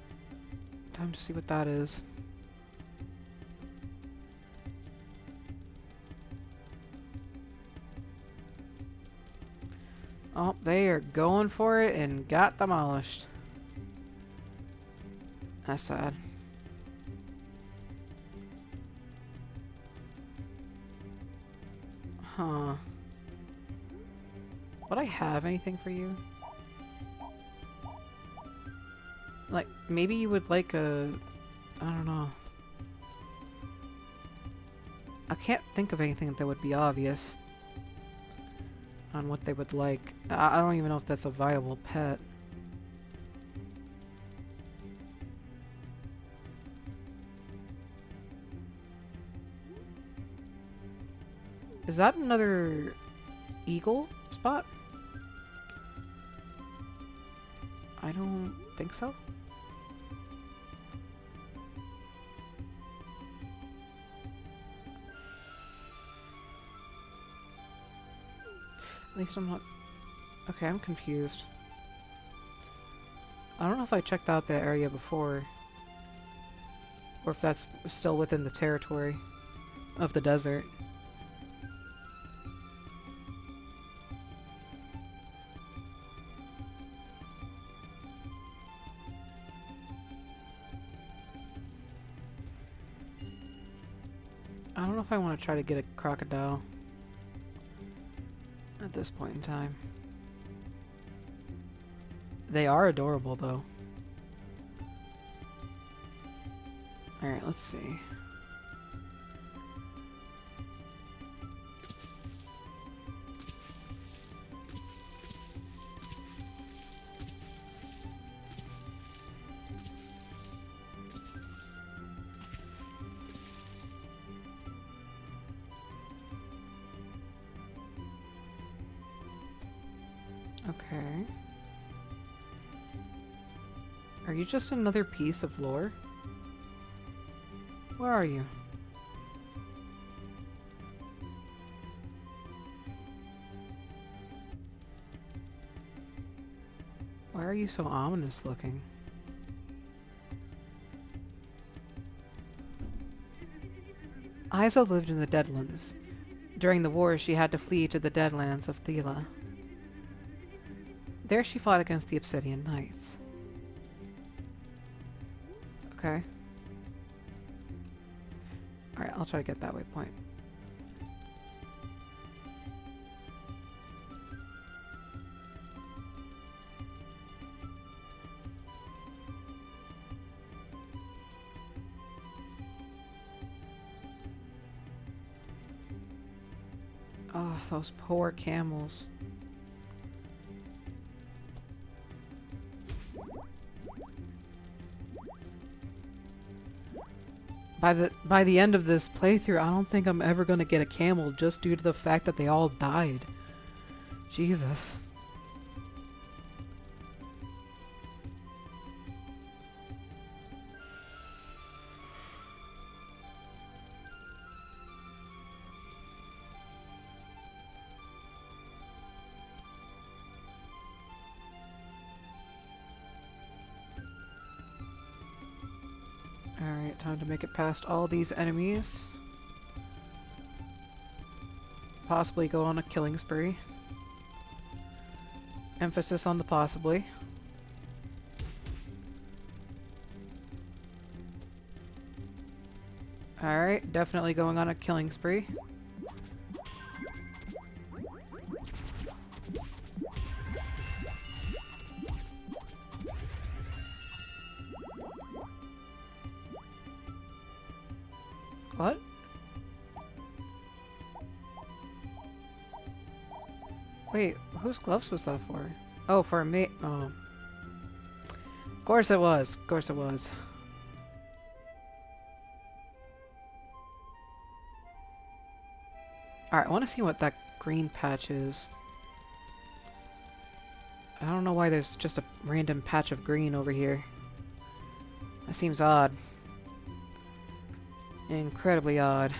Time to see what that is. Oh, they are going for it and got demolished. That's sad. Huh. Would I have anything for you? Like, maybe you would like a... I don't know. I can't think of anything that would be obvious on what they would like. I don't even know if that's a viable pet. Is that another eagle spot? I don't think so. At least I'm not... Okay, I'm confused. I don't know if I checked out that area before. Or if that's still within the territory of the desert. I don't know if I want to try to get a crocodile at this point in time. They are adorable, though. Alright, let's see. Okay. Are you just another piece of lore? Where are you? Why are you so ominous looking? Isa lived in the Deadlands. During the war, she had to flee to the Deadlands of Thela. There she fought against the Obsidian Knights. Okay. Alright, I'll try to get that waypoint. Oh, those poor camels. By the end of this playthrough, I don't think I'm ever gonna get a camel just due to the fact that they all died. Jesus. Alright, time to make it past all these enemies. Possibly go on a killing spree. Emphasis on the possibly. Alright, definitely going on a killing spree. What? Wait, whose gloves was that for? Oh, for me. Oh. Of course it was. Of course it was. Alright, I want to see what that green patch is. I don't know why there's just a random patch of green over here. That seems odd. Incredibly odd.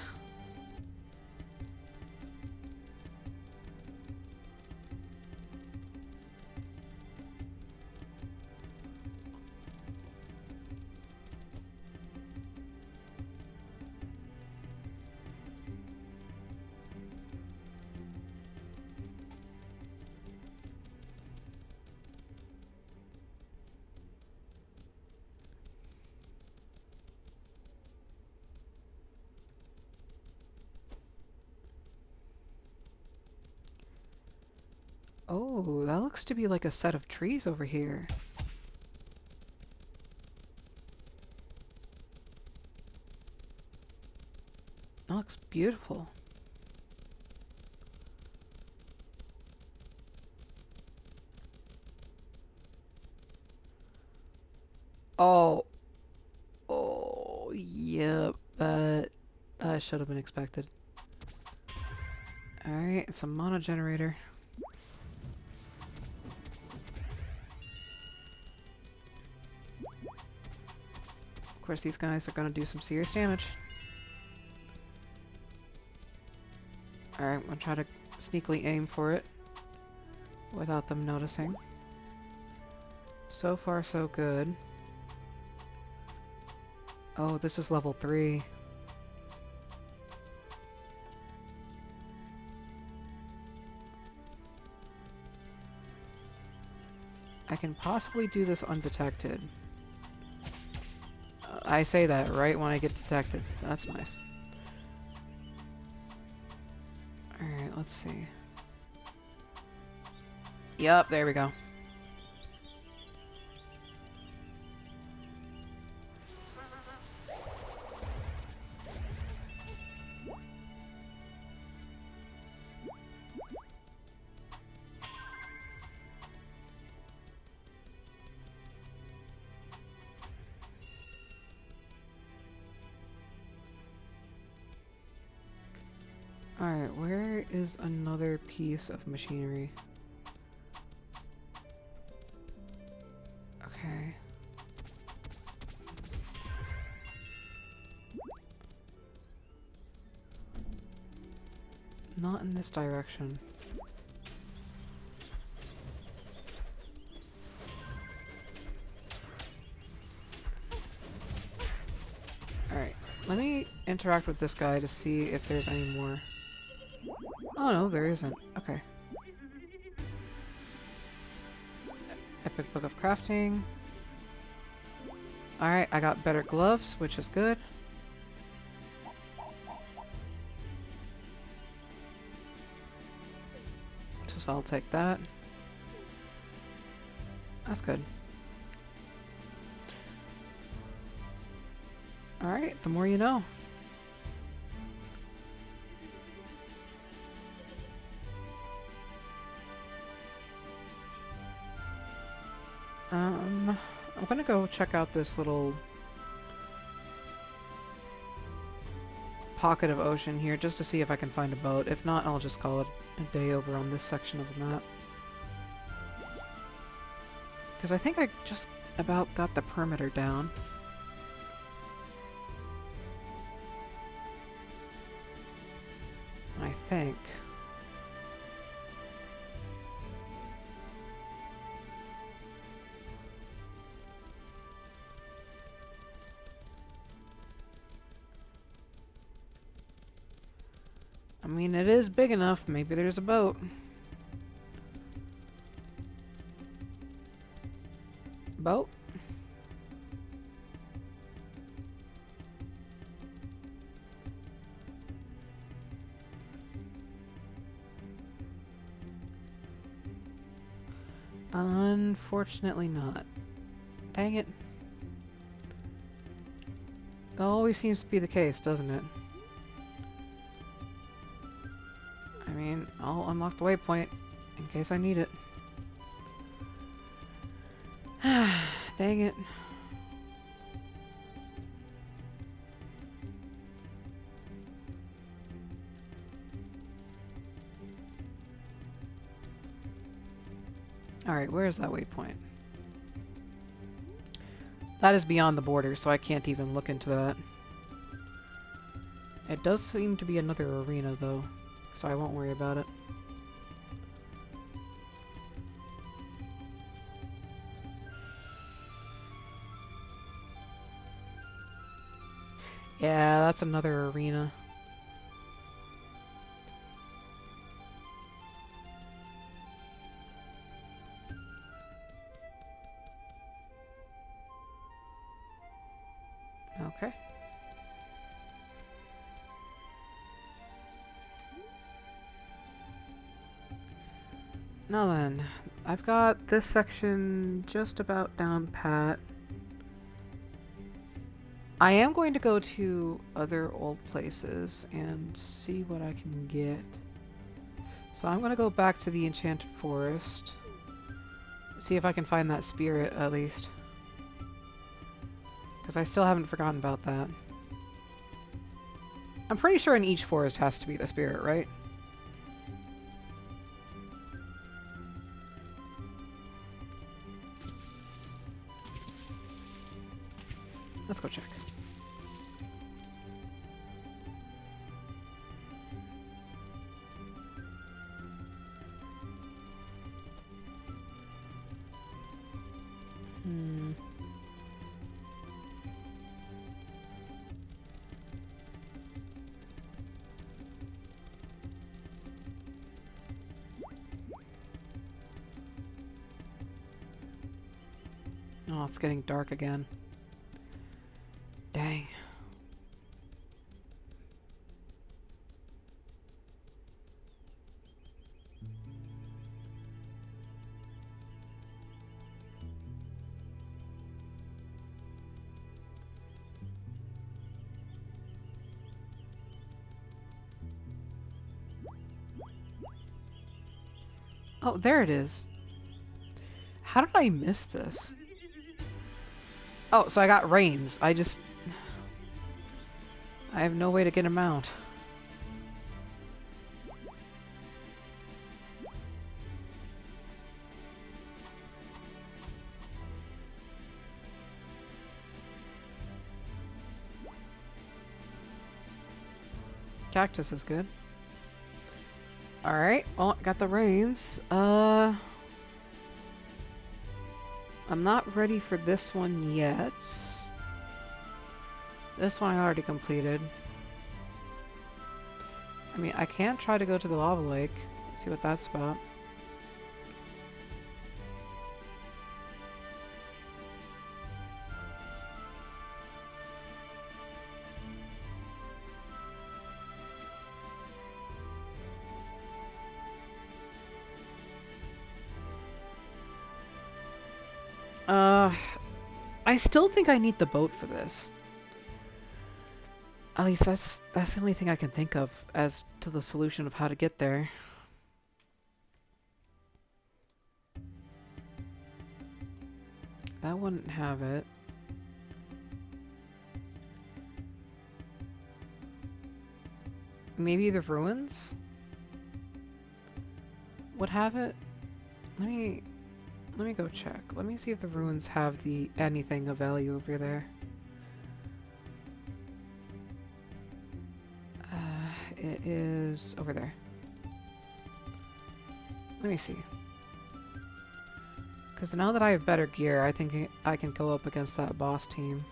Oh, that looks to be like a set of trees over here. That looks beautiful. Oh. Oh, yep. That should have been expected. Alright, it's a mono generator. Of course, these guys are gonna do some serious damage. Alright, I'm gonna try to sneakily aim for it without them noticing. So far, so good. Oh, this is level 3. I can possibly do this undetected. I say that right when I get detected. That's nice. Alright, let's see. Yup, there we go. Alright, where is another piece of machinery? Okay. Not in this direction. Alright, let me interact with this guy to see if there's any more. Oh no, there isn't. Okay. Epic Book of Crafting. Alright, I got better gloves, which is good. So I'll take that. That's good. Alright, the more you know. I'm gonna go check out this little pocket of ocean here just to see if I can find a boat. If not, I'll just call it a day over on this section of the map. Because I think I just about got the perimeter down. I think. I mean, it is big enough. Maybe there's a boat. Boat? Unfortunately not. Dang it. That always seems to be the case, doesn't it? I mean, I'll unlock the waypoint in case I need it. Dang it. Alright, where is that waypoint? That is beyond the border, so I can't even look into that. It does seem to be another arena, though, so I won't worry about it. Yeah, that's another arena. Okay. Now then, I've got this section just about down pat. I am going to go to other old places and see what I can get. So I'm going to go back to the Enchanted Forest. See if I can find that spirit, at least. Because I still haven't forgotten about that. I'm pretty sure in each forest has to be the spirit, right? Let's go check. Oh, it's getting dark again. Dang. Oh, there it is. How did I miss this? Oh, so I got reins. I have no way to get him out. Cactus is good. Alright, well, I got the reins. I'm not ready for this one yet. This one I already completed. I mean, I can try to go to the lava lake. See what that's about. I still think I need the boat for this. At least that's the only thing I can think of as to the solution of how to get there. That wouldn't have it. Maybe the ruins would have it. Let me go check. Let me see if the ruins have anything of value over there. It is over there. Let me see. Because now that I have better gear, I think I can go up against that boss team.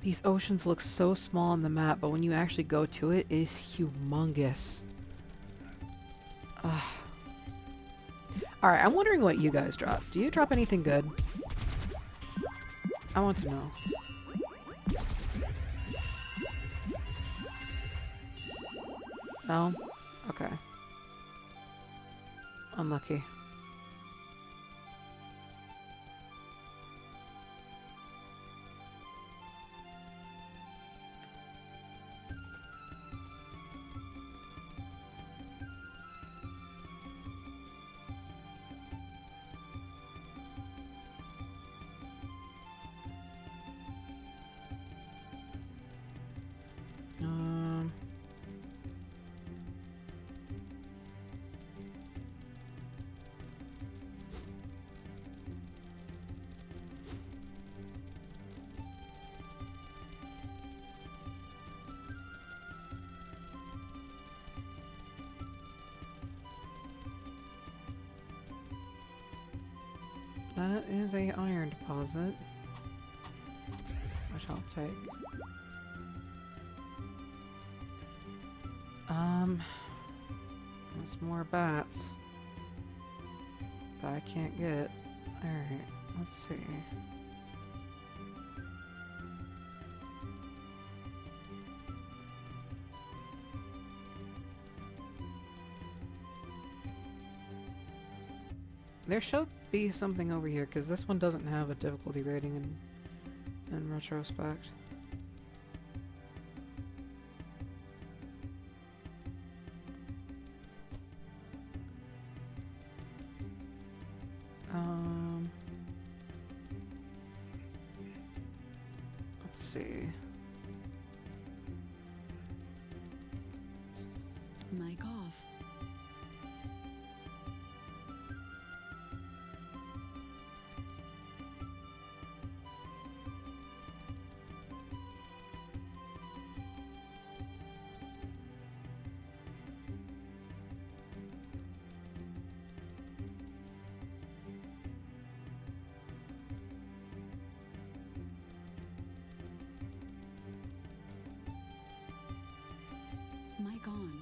These oceans look so small on the map, but when you actually go to it, it is humongous. Alright, I'm wondering what you guys drop. Do you drop anything good? I want to know. No? Okay. Unlucky. That is a iron deposit, which I'll take. There's more bats that I can't get. Alright, let's see. There should be something over here, because this one doesn't have a difficulty rating in retrospect. Let's see. Mic off. Mic on.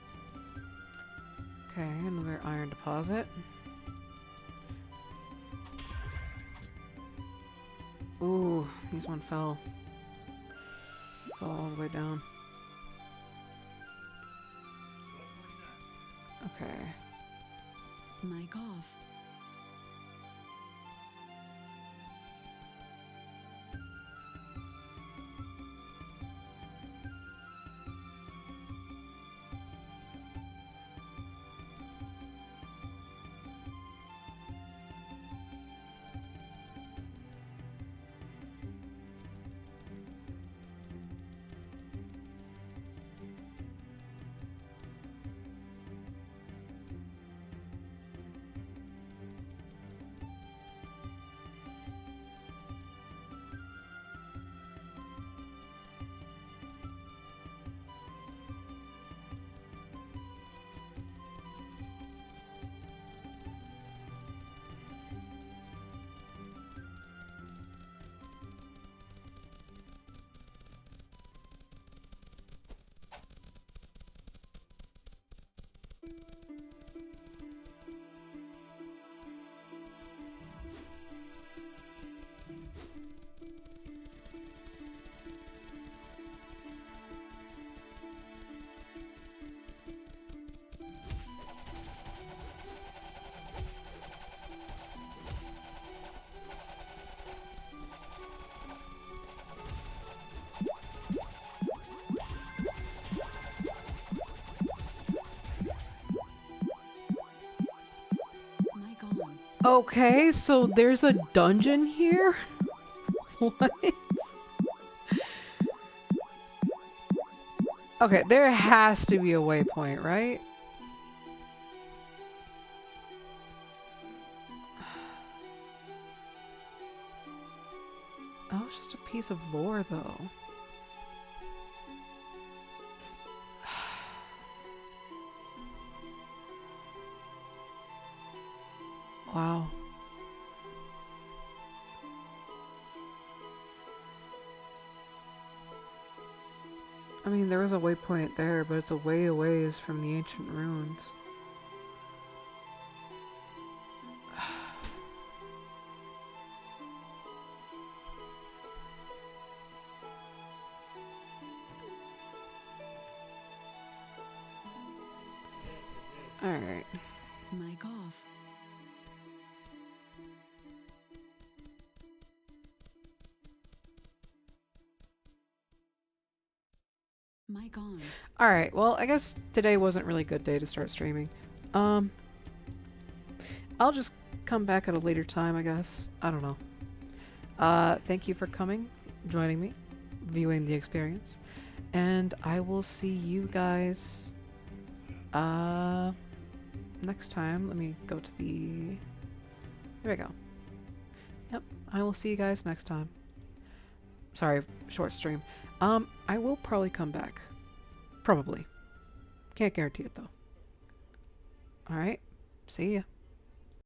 Okay, another iron deposit. Ooh, these one fell. Fell all the way down. Okay. Mic off. Okay, so there's a dungeon here? What? Okay, there has to be a waypoint, right? Oh, it's just a piece of lore, though. Wow. I mean, there was a waypoint there, but it's a way away from the ancient ruins. Alright. Mic off. Mic on. Alright, well, I guess today wasn't really a good day to start streaming. Um, I'll just come back at a later time, I guess. I don't know. Thank you for coming, joining me, viewing the experience. And I will see you guys, next time. Let me go to the... There we go. Yep, I will see you guys next time. Sorry, short stream. I will probably come back. Probably. Can't guarantee it, though. Alright, see ya.